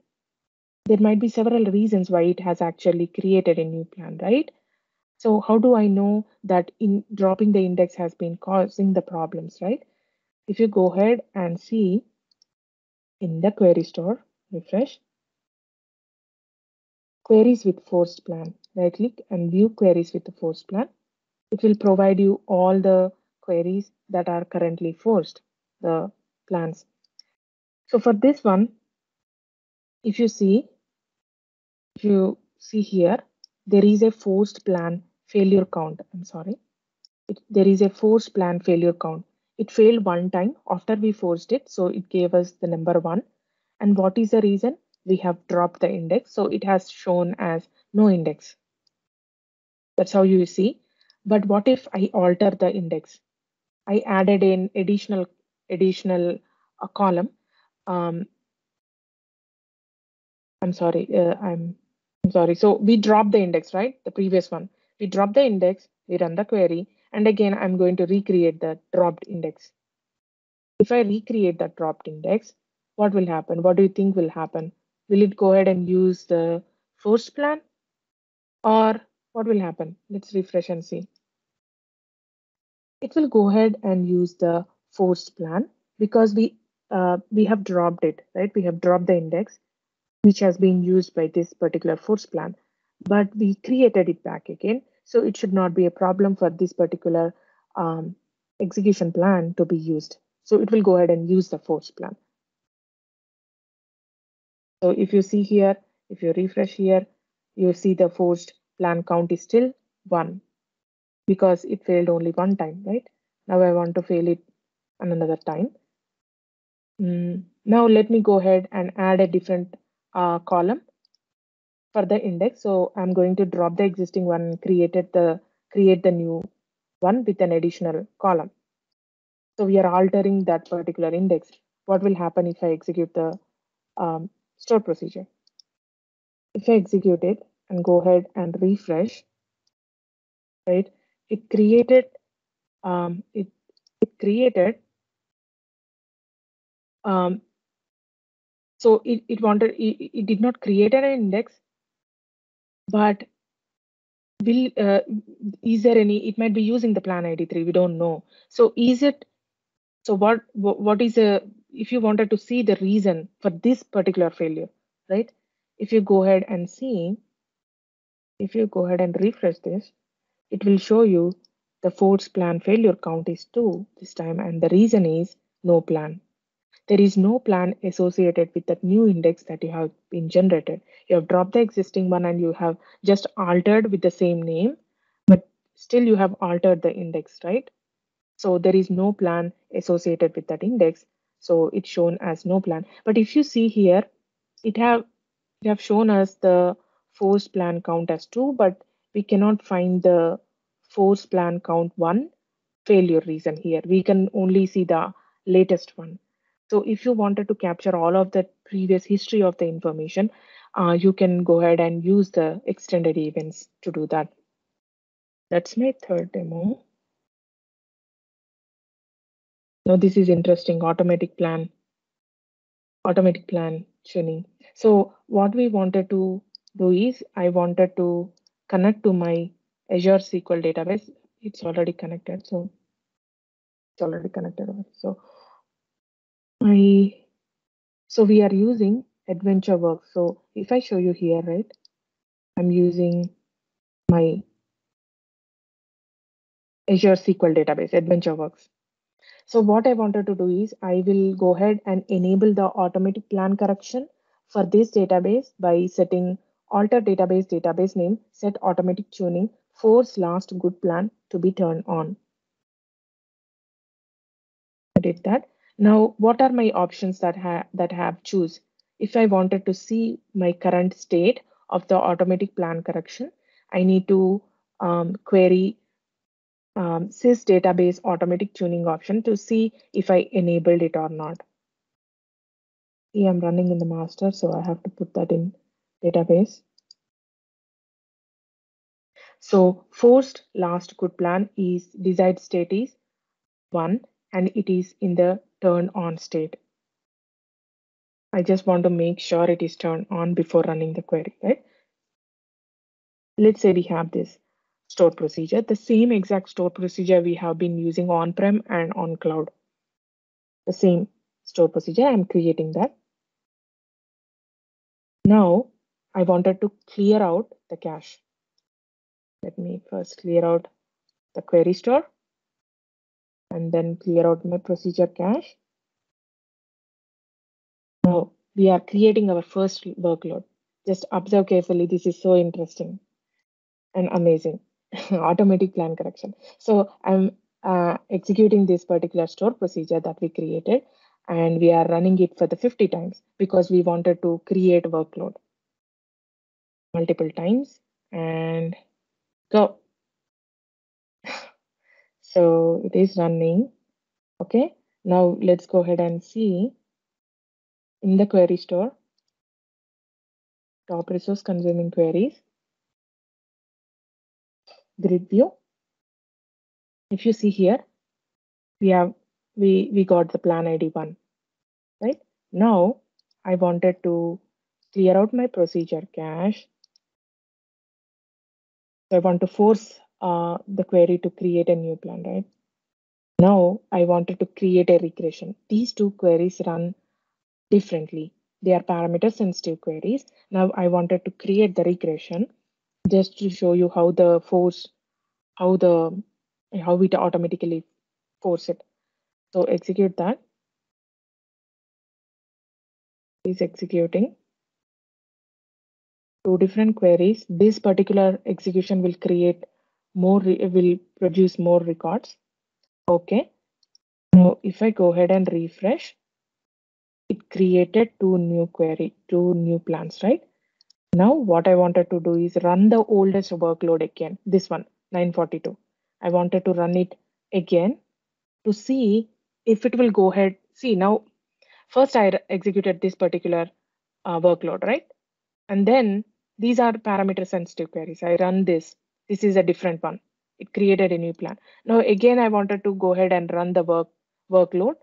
There might be several reasons why it has actually created a new plan, right? So how do I know that in dropping the index has been causing the problems, right? If you go ahead and see in the query store, refresh, queries with forced plan, right click and view queries with the forced plan. It will provide you all the queries that are currently forced, the plans. So for this one, if you see, here, there is a forced plan failure count. I'm sorry. There is a forced plan failure count. It failed one time after we forced it. So it gave us the number 1. And what is the reason? We have dropped the index. So it has shown as no index. That's how you see. But what if I alter the index? I added an additional column. I'm sorry. I'm sorry. So we dropped the index, right? The previous one. We dropped the index. We run the query, and again, I'm going to recreate the dropped index. If I recreate that dropped index, what will happen? What do you think will happen? Will it go ahead and use the forced plan, or what will happen? Let's refresh and see. It will go ahead and use the forced plan because we have dropped it, right? We have dropped the index which has been used by this particular force plan, but we created it back again. So it should not be a problem for this particular execution plan to be used. So it will go ahead and use the force plan. So if you see here, if you refresh here, you see the forced plan count is still 1 because it failed only one time, right? Now I want to fail it another time. Now let me go ahead and add a different column for the index. So I'm going to drop the existing one and create the new one with an additional column. So we are altering that particular index. What will happen if I execute the store procedure? If I execute it and go ahead and refresh, right? It created it created so it did not create an index, but will is there any, it might be using the plan ID3, we don't know. So is it, so what is a, if you wanted to see the reason for this particular failure, right? If you go ahead and see, if you go ahead and refresh this, it will show you the force plan failure count is 2 this time, and the reason is no plan. There is no plan associated with that new index that you have been generated. You have dropped the existing one and you have just altered with the same name, but still you have altered the index, right? So there is no plan associated with that index. So it's shown as no plan. But if you see here, it have shown us the force plan count as 2, but we cannot find the force plan count 1 failure reason here. We can only see the latest one. So if you wanted to capture all of the previous history of the information, you can go ahead and use the extended events to do that. That's my third demo. Now this is interesting, automatic plan tuning. So what we wanted to do is, I wanted to connect to my Azure SQL database. It's already connected. So it's already connected. So we are using AdventureWorks. So if I show you here, right, I'm using my Azure SQL database, AdventureWorks. So what I wanted to do is, I will go ahead and enable the automatic plan correction for this database by setting alter database name, set automatic tuning, force last good plan to be turned on. I did that. Now, what are my options that have choose? If I wanted to see my current state of the automatic plan correction, I need to query sys database automatic tuning option to see if I enabled it or not. I'm running in the master, so I have to put that in database. So forced last good plan is desired state is 1 and it is in the turn on state. I just want to make sure it is turned on before running the query, right? Let's say we have this store procedure, the same exact store procedure we have been using on-prem and on cloud. The same store procedure, I'm creating that. Now I wanted to clear out the cache. Let me first clear out the query store and then clear out my procedure cache. Now we are creating our first workload. Just observe carefully. This is so interesting and amazing. Automatic plan correction. So I'm executing this particular store procedure that we created, and we are running it for the 50 times because we wanted to create workload multiple times and go. So it is running. Okay, now let's go ahead and see in the query store, top resource consuming queries, grid view. If you see here, we got the plan ID 1, right? Now I wanted to clear out my procedure cache. So I want to force the query to create a new plan, right? Now I wanted to create a regression. These two queries run differently. They are parameter sensitive queries. Now I wanted to create the regression just to show you how the force, how it automatically force it. So execute that. Is executing two different queries. This particular execution will create more, will produce more records. Okay. Now, if I go ahead and refresh, it created two new plans, right? Now, what I wanted to do is run the oldest workload again. This one, 942. I wanted to run it again to see if it will go ahead. See, now first I executed this particular workload, right? And then these are parameter sensitive queries. I run this. This is a different one. It created a new plan. Now again, I wanted to go ahead and run the workload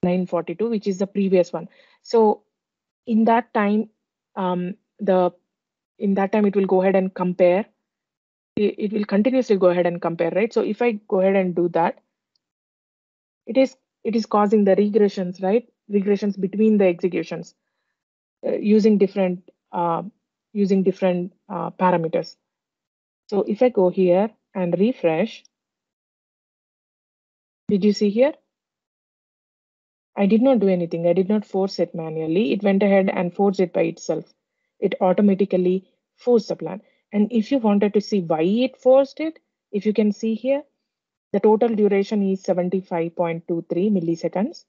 942, which is the previous one. So in that time, the in that time it will go ahead and compare. It will continuously go ahead and compare, right? So if I go ahead and do that, it is causing the regressions, right? Regressions between the executions using different parameters. So if I go here and refresh, did you see here? I did not do anything. I did not force it manually. It went ahead and forced it by itself. It automatically forced the plan. And if you wanted to see why it forced it, if you can see here, the total duration is 75.23 milliseconds.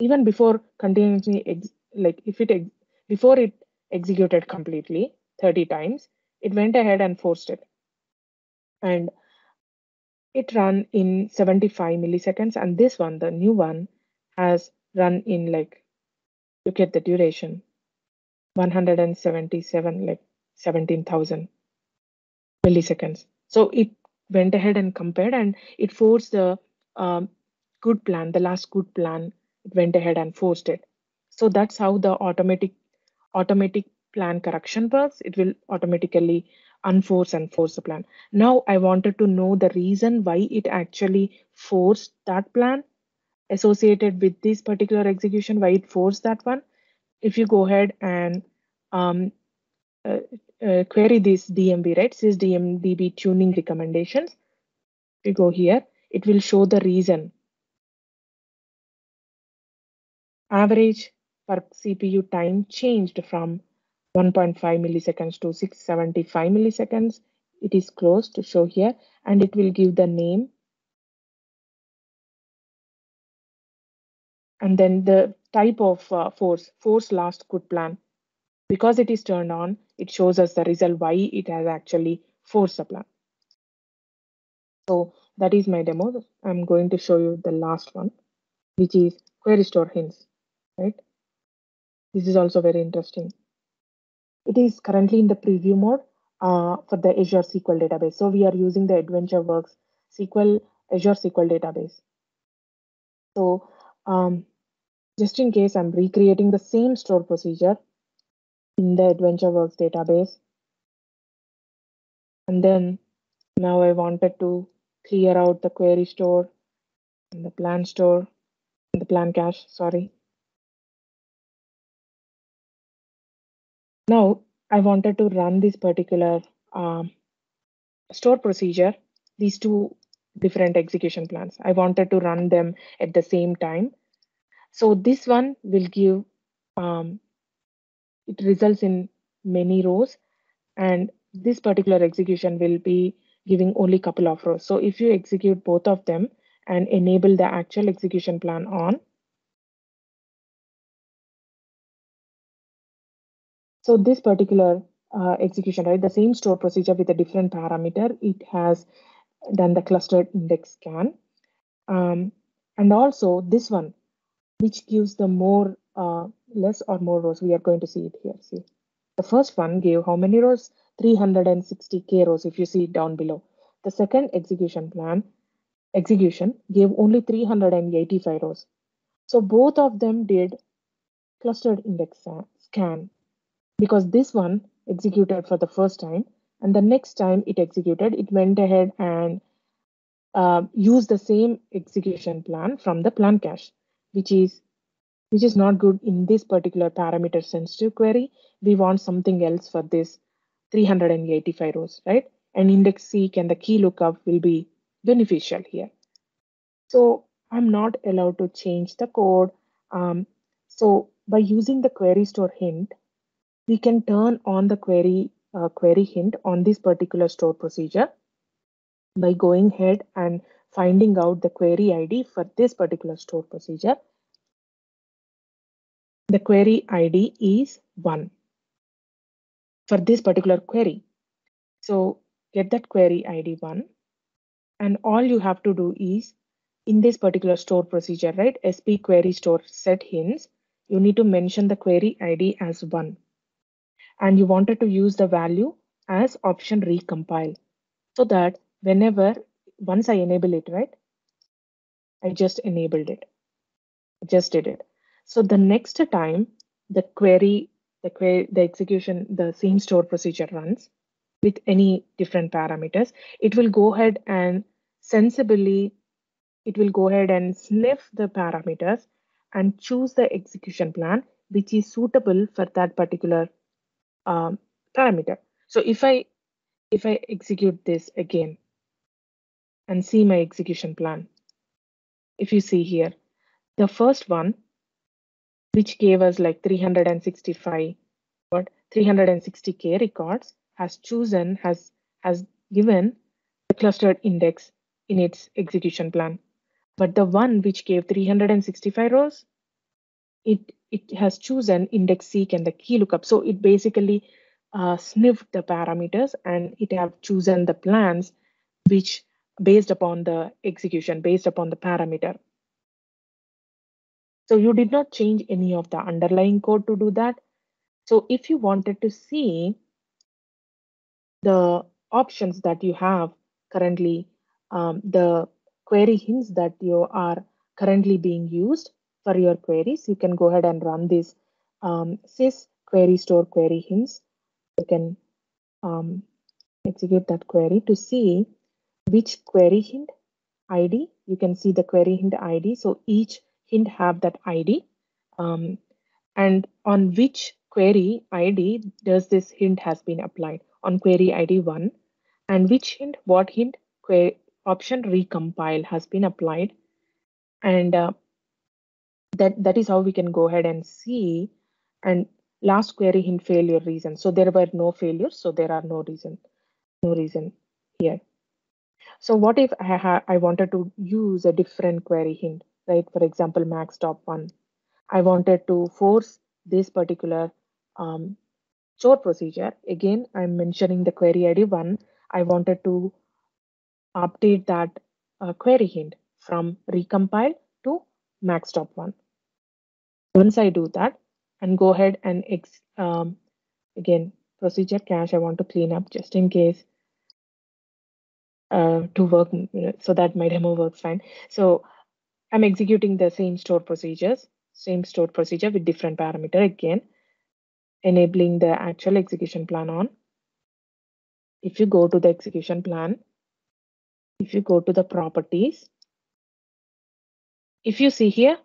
Even before continuously, before it executed completely 30 times, it went ahead and forced it. And it ran in 75 milliseconds. And this one, the new one, has run in look at the duration, 177, 17,000 milliseconds. So it went ahead and compared and it forced the um, good plan, the last good plan, it went ahead and forced it. So that's how the automatic plan correction works. It will automatically unforce and force the plan. Now I wanted to know the reason why it actually forced that plan associated with this particular execution, why it forced that one. If you go ahead and um, uh, query this DMB, right? Sys DMDB tuning recommendations. If you go here, it will show the reason. Average per CPU time changed from 1.5 milliseconds to 675 milliseconds. It is closed to show here, and it will give the name. And then the type of force last good plan. Because it is turned on, it shows us the result why it has actually forced the plan. So that is my demo. I'm going to show you the last one, which is query store hints, right? This is also very interesting. It is currently in the preview mode for the Azure SQL database. So we are using the AdventureWorks Azure SQL database. So just in case, I'm recreating the same store procedure in the AdventureWorks database. And then now I wanted to clear out the query store and the plan store and the plan cache, sorry. Now I wanted to run this particular store procedure, these two different execution plans. I wanted to run them at the same time. So this one will give, it results in many rows, and this particular execution will be giving only couple of rows. So if you execute both of them and enable the actual execution plan on, so this particular execution, right, the same store procedure with a different parameter, it has done the clustered index scan. And also this one, which gives the more less or more rows. We are going to see it here. See, the first one gave how many rows? 360k rows, if you see it down below. The second execution gave only 385 rows. So both of them did clustered index scan, because this one executed for the first time, and the next time it executed, it went ahead and used the same execution plan from the plan cache, which is not good in this particular parameter sensitive query. We want something else for this 385 rows, right? And index seek and the key lookup will be beneficial here. So I'm not allowed to change the code. So by using the query store hint, we can turn on the query hint on this particular store procedure by going ahead and finding out the query ID for this particular store procedure. The query ID is 1 for this particular query. So get that query ID 1 And all you have to do is in this particular store procedure, right? SP query store set hints, you need to mention the query ID as 1. And you wanted to use the value as option recompile so that whenever once I enable it, right? I just enabled it, just did it. So the next time the the execution, the same store procedure runs with any different parameters, it will go ahead and sensibly, it will go ahead and sniff the parameters and choose the execution plan which is suitable for that particular parameter. So if I execute this again and see my execution plan, if you see here, the first one, which gave us like 365, what 360K records, has given the clustered index in its execution plan. But the one which gave 365 rows, it has chosen index seek and the key lookup. So it basically sniffed the parameters and it have chosen the plans which based upon the execution, based upon the parameter. So you did not change any of the underlying code to do that. So if you wanted to see the options that you have currently, the query hints that you are currently being used for your queries, you can go ahead and run this sys query store query hints. You can execute that query to see which query hint ID. You can see the query hint ID. So each hint have that ID. And on which query ID does this hint has been applied? On query ID 1. And which hint, what hint, option recompile has been applied. And that is how we can go ahead and see. And last query hint failure reason. So there were no failures, so there are no reason here. So what if I wanted to use a different query hint, right? For example, max top 1. I wanted to force this particular store procedure. Again, I'm mentioning the query ID 1. I wanted to update that query hint from recompile to max top 1. Once I do that and go ahead and again, procedure cache, I want to clean up just in case to work, so that my demo works fine. So I'm executing the same stored procedures, same stored procedure with different parameter again, enabling the actual execution plan on. If you go to the execution plan, if you go to the properties, if you see here,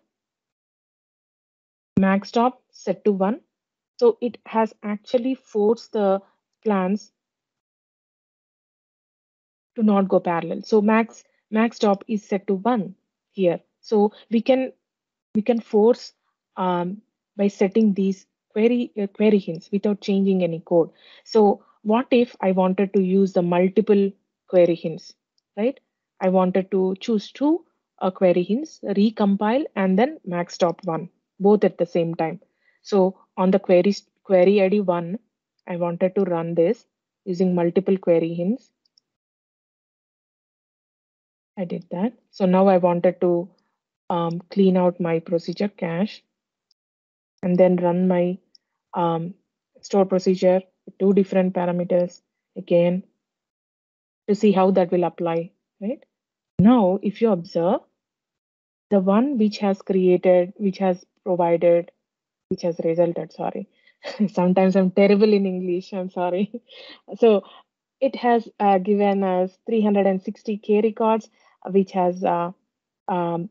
max stop set to 1. So it has actually forced the plans to not go parallel. So max stop is set to 1 here. So we can force by setting these query hints without changing any code. So what if I wanted to use the multiple query hints, right? I wanted to choose two query hints, recompile, and then max stop 1, both at the same time. So on the query ID 1, I wanted to run this using multiple query hints. I did that. So now I wanted to clean out my procedure cache and then run my store procedure with two different parameters again to see how that will apply, right? Now, if you observe, the one which has created, which has provided, which has resulted, sorry. Sometimes I'm terrible in English, I'm sorry. So it has given us 360K records, which has um,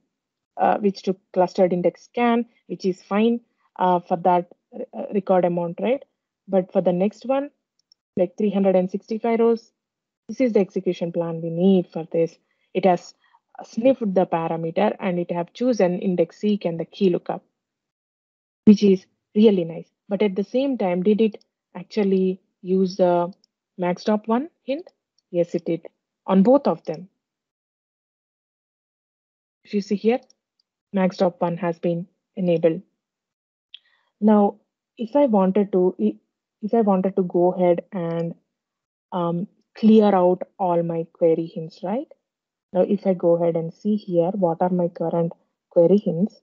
which took clustered index scan, which is fine for that record amount, right? But for the next one, like 365 rows, this is the execution plan we need for this. It has sniffed the parameter and it have chosen index seek and the key lookup, which is really nice. But at the same time, did it actually use the max top 1 hint? Yes, it did on both of them. If you see here, max top 1 has been enabled. Now, if I wanted to go ahead and clear out all my query hints, right? Now, if I go ahead and see here, what are my current query hints?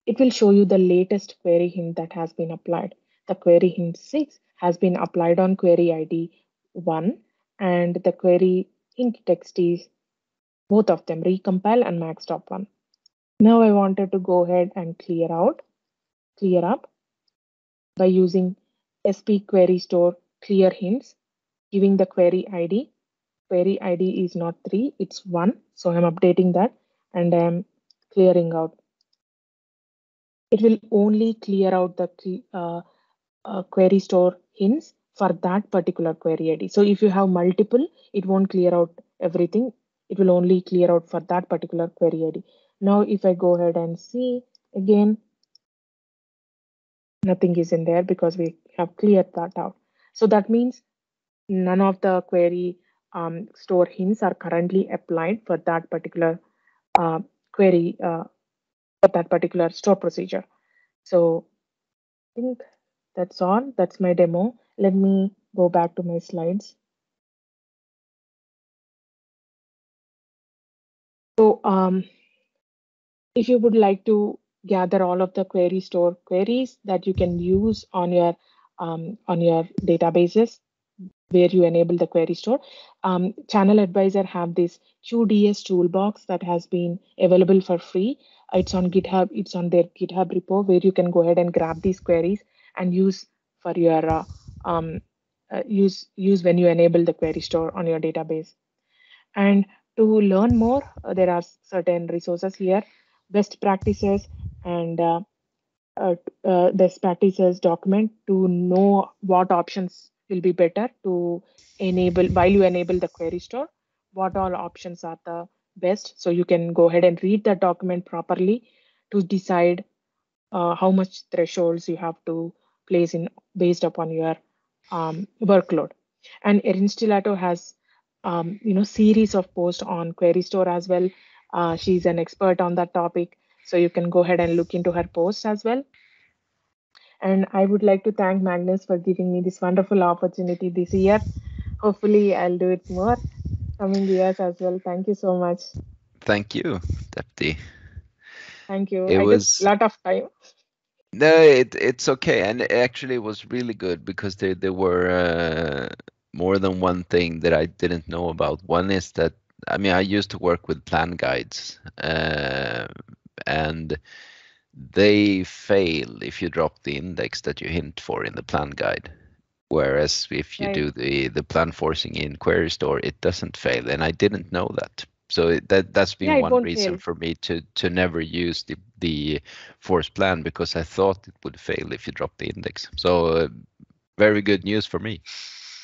It will show you the latest query hint that has been applied. The query hint 6 has been applied on query ID 1, and the query hint text is both of them, recompile and max.1. Now I wanted to go ahead and clear up by using SP query store clear hints, giving the query ID. Query ID is not 3, it's 1. So I'm updating that and I'm clearing out. It will only clear out the query store hints for that particular query ID. So if you have multiple, it won't clear out everything. It will only clear out for that particular query ID. Now, if I go ahead and see again, nothing is in there because we have cleared that out. So that means none of the query store hints are currently applied for that particular query, for that particular store procedure. So I think that's all. That's my demo. Let me go back to my slides. So if you would like to gather all of the query store queries that you can use on your databases where you enable the query store, Channel Advisor have this QDS toolbox that has been available for free. It's on GitHub. It's on their GitHub repo where you can go ahead and grab these queries and use for your use when you enable the query store on your database. And to learn more, there are certain resources here, best practices and best practices document to know what options will be better to enable while you enable the query store, what all options are the best. So you can go ahead and read the document properly to decide how much thresholds you have to place in based upon your workload. And Erin Stilato has series of posts on query store as well. She's an expert on that topic, so you can go ahead and look into her posts as well. And I would like to thank Magnus for giving me this wonderful opportunity this year. Hopefully I'll do it more coming years as well. Thank you so much. Thank you, Depti. Thank you. It I took was a lot of time. no, it's okay, and actually it was really good because there were more than one thing that I didn't know about. One is that I mean I used to work with plan guides, and they fail if you drop the index that you hint for in the plan guide. Whereas if you Right. do the plan forcing in query store, it doesn't fail, and I didn't know that. So that's been Yeah, it one won't reason fail. for me to never use the force plan because I thought it would fail if you drop the index. So very good news for me.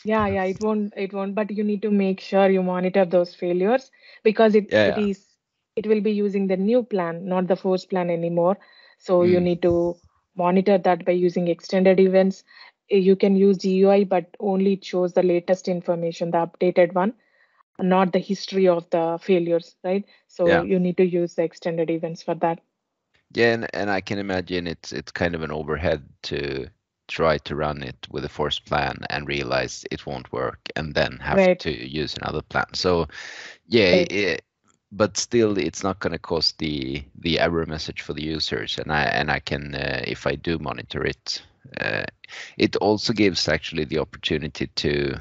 Yeah, it won't, but you need to make sure you monitor those failures because Yeah. it will be using the new plan, not the force plan anymore. So you Mm. need to monitor that by using extended events. You can use GUI, but only it shows the latest information, the updated one, not the history of the failures, right? So Yeah. you need to use the extended events for that. Yeah, and I can imagine it's kind of an overhead to try to run it with a force plan and realize it won't work and then have Right, to use another plan. So yeah, right. but still it's not going to cause the error message for the users, and I can if I do monitor it, it also gives actually the opportunity to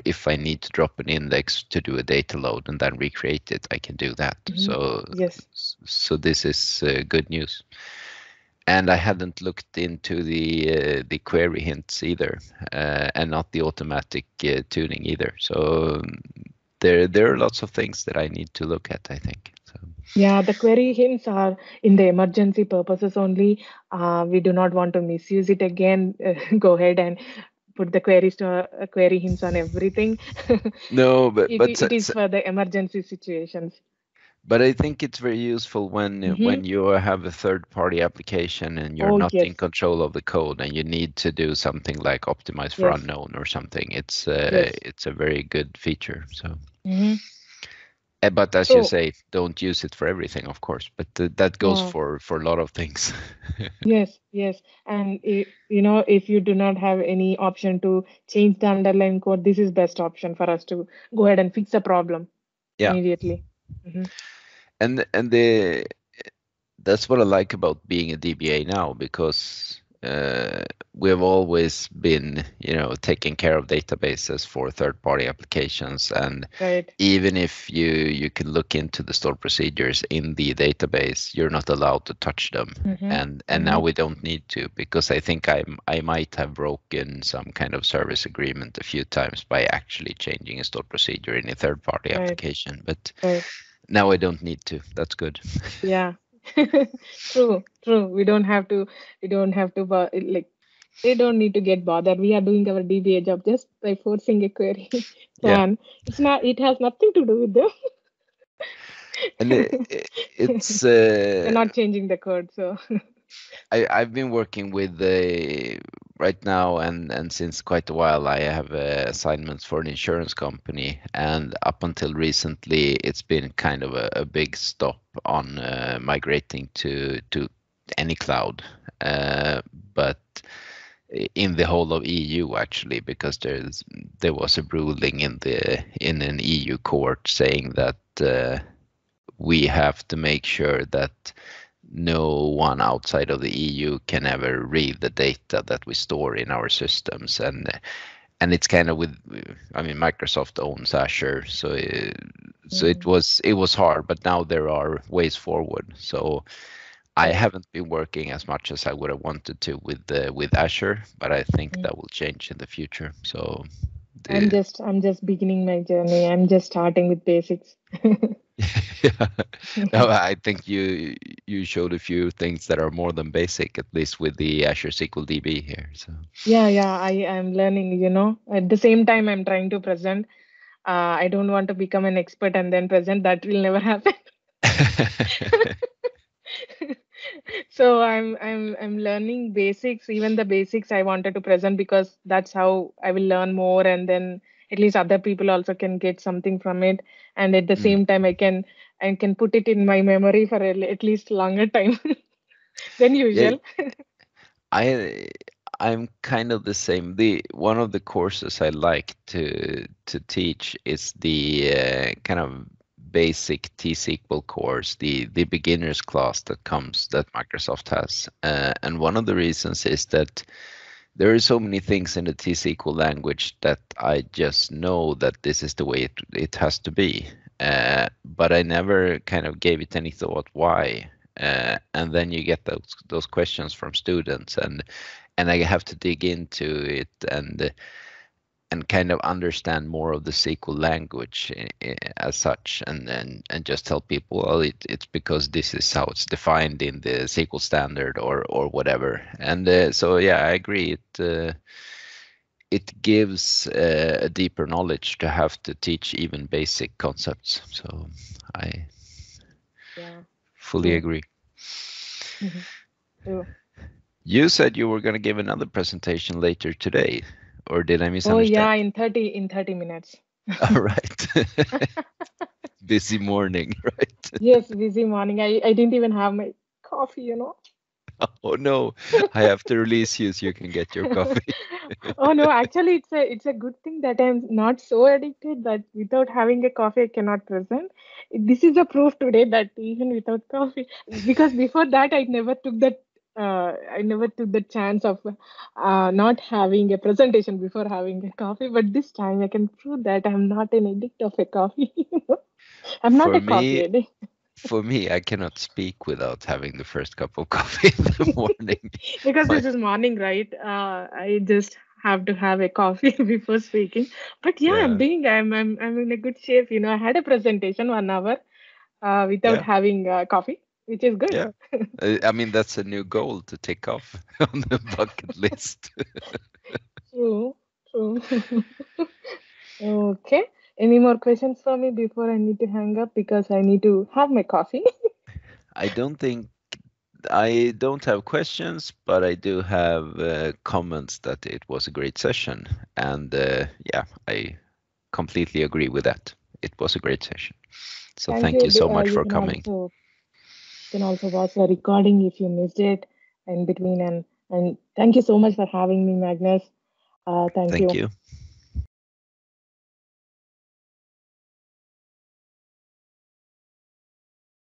if I need to drop an index to do a data load and then recreate it, I can do that. Mhm. Yes. So this is good news. And I hadn't looked into the query hints either, and not the automatic tuning either. So there are lots of things that I need to look at, I think. So Yeah, the query hints are in the emergency purposes only. We do not want to misuse it again. Go ahead and put the query hints on everything. no, It is for the emergency situations. but I think it's very useful Hmm. when you have a third-party application and you're Oh, not yes, in control of the code and you need to do something like optimize for yes, unknown or something. yes. It's a very good feature. So Hmm. But as you So say, don't use it for everything, of course. But that goes yeah, for a lot of things. yes, yes. And if you do not have any option to change the underlying code, this is best option for us to go ahead and fix the problem Yeah, immediately. Hmm. and that's what I like about being a DBA now, because we've always been, taking care of databases for third-party applications, and Right. even if you can look into the stored procedures in the database, you're not allowed to touch them. Mm-hmm. And now Mm-hmm. we don't need to, because I think I might have broken some kind of service agreement a few times by actually changing a stored procedure in a third-party Right. application. But Right. now I don't need to. That's good. Yeah. True. True. We don't have to like they don't need to get bothered. We are doing our DBA job just by forcing a query Yeah. plan. It has nothing to do with them. And it's We're not changing the code, so I've been working with right now, and since quite a while I have assignments for an insurance company, and up until recently it's been kind of a big stop on migrating to any cloud, but in the whole of EU actually, because there was a ruling in an EU court saying that we have to make sure that no one outside of the EU can ever read the data that we store in our systems. And it's kind of with, I mean, Microsoft owns Azure, so mm, it was hard, but now there are ways forward. So I right. haven't been working as much as I would have wanted to with Azure, but I think Mm. that will change in the future. So the I'm just beginning my journey. I'm just starting with basics. Yeah. No, I think you showed a few things that are more than basic, at least with the Azure SQL DB here. So Yeah, yeah, I am learning. At the same time, I'm trying to present. I don't want to become an expert and then present. That will never happen. So I'm learning basics, even the basics I wanted to present because that's how I will learn more, and then at least other people also can get something from it. And at the Mm. same time, I can put it in my memory for at least longer time than Yeah, usual. I I'm kind of the same. The one of the courses I like to teach is the kind of basic T-SQL course, the beginners class that Microsoft has. And one of the reasons is that there are so many things in the T-SQL language that I just know that this is the way it has to be. But I never kind of gave it any thought why. And then you get those questions from students, and I have to dig into it and kind of understand more of the SQL language as such, and just tell people, well, it's because this is how it's defined in the SQL standard or whatever. And so yeah, I agree. It gives a deeper knowledge to have to teach even basic concepts. So I Yeah, fully true. agree. Mhm. True. You said you were going to give another presentation later today, or did I Oh misunderstand? yeah, in 30 minutes. All right. Busy morning, right? Yes, busy morning. I didn't even have my coffee. Oh no, I have to release you so you can get your coffee. Oh no, actually it's a good thing that I'm not so addicted that without having a coffee I cannot present. This is a proof today that even without coffee, because before that I never took the chance of not having a presentation before having a coffee. But this time I can prove that I'm not an addict of a coffee. I'm not For a coffee me, addict. I cannot speak without having the first cup of coffee in the morning. Because My, this is morning, right? I just have to have a coffee before speaking. But yeah, yeah, I'm in a good shape. I had a presentation 1 hour without yeah, having coffee, which is good. yeah. I mean, that's a new goal to tick off on the bucket list. True, true. Okay. Any more questions for me before I need to hang up because I need to have my coffee? I don't think I don't have questions, but I do have comments that it was a great session, and yeah, I completely agree with that. It was a great session. So Thank thank you. you so much You for coming. can also watch the recording if you missed it in between. And thank you so much for having me, Magnus. Thank Thank you. you.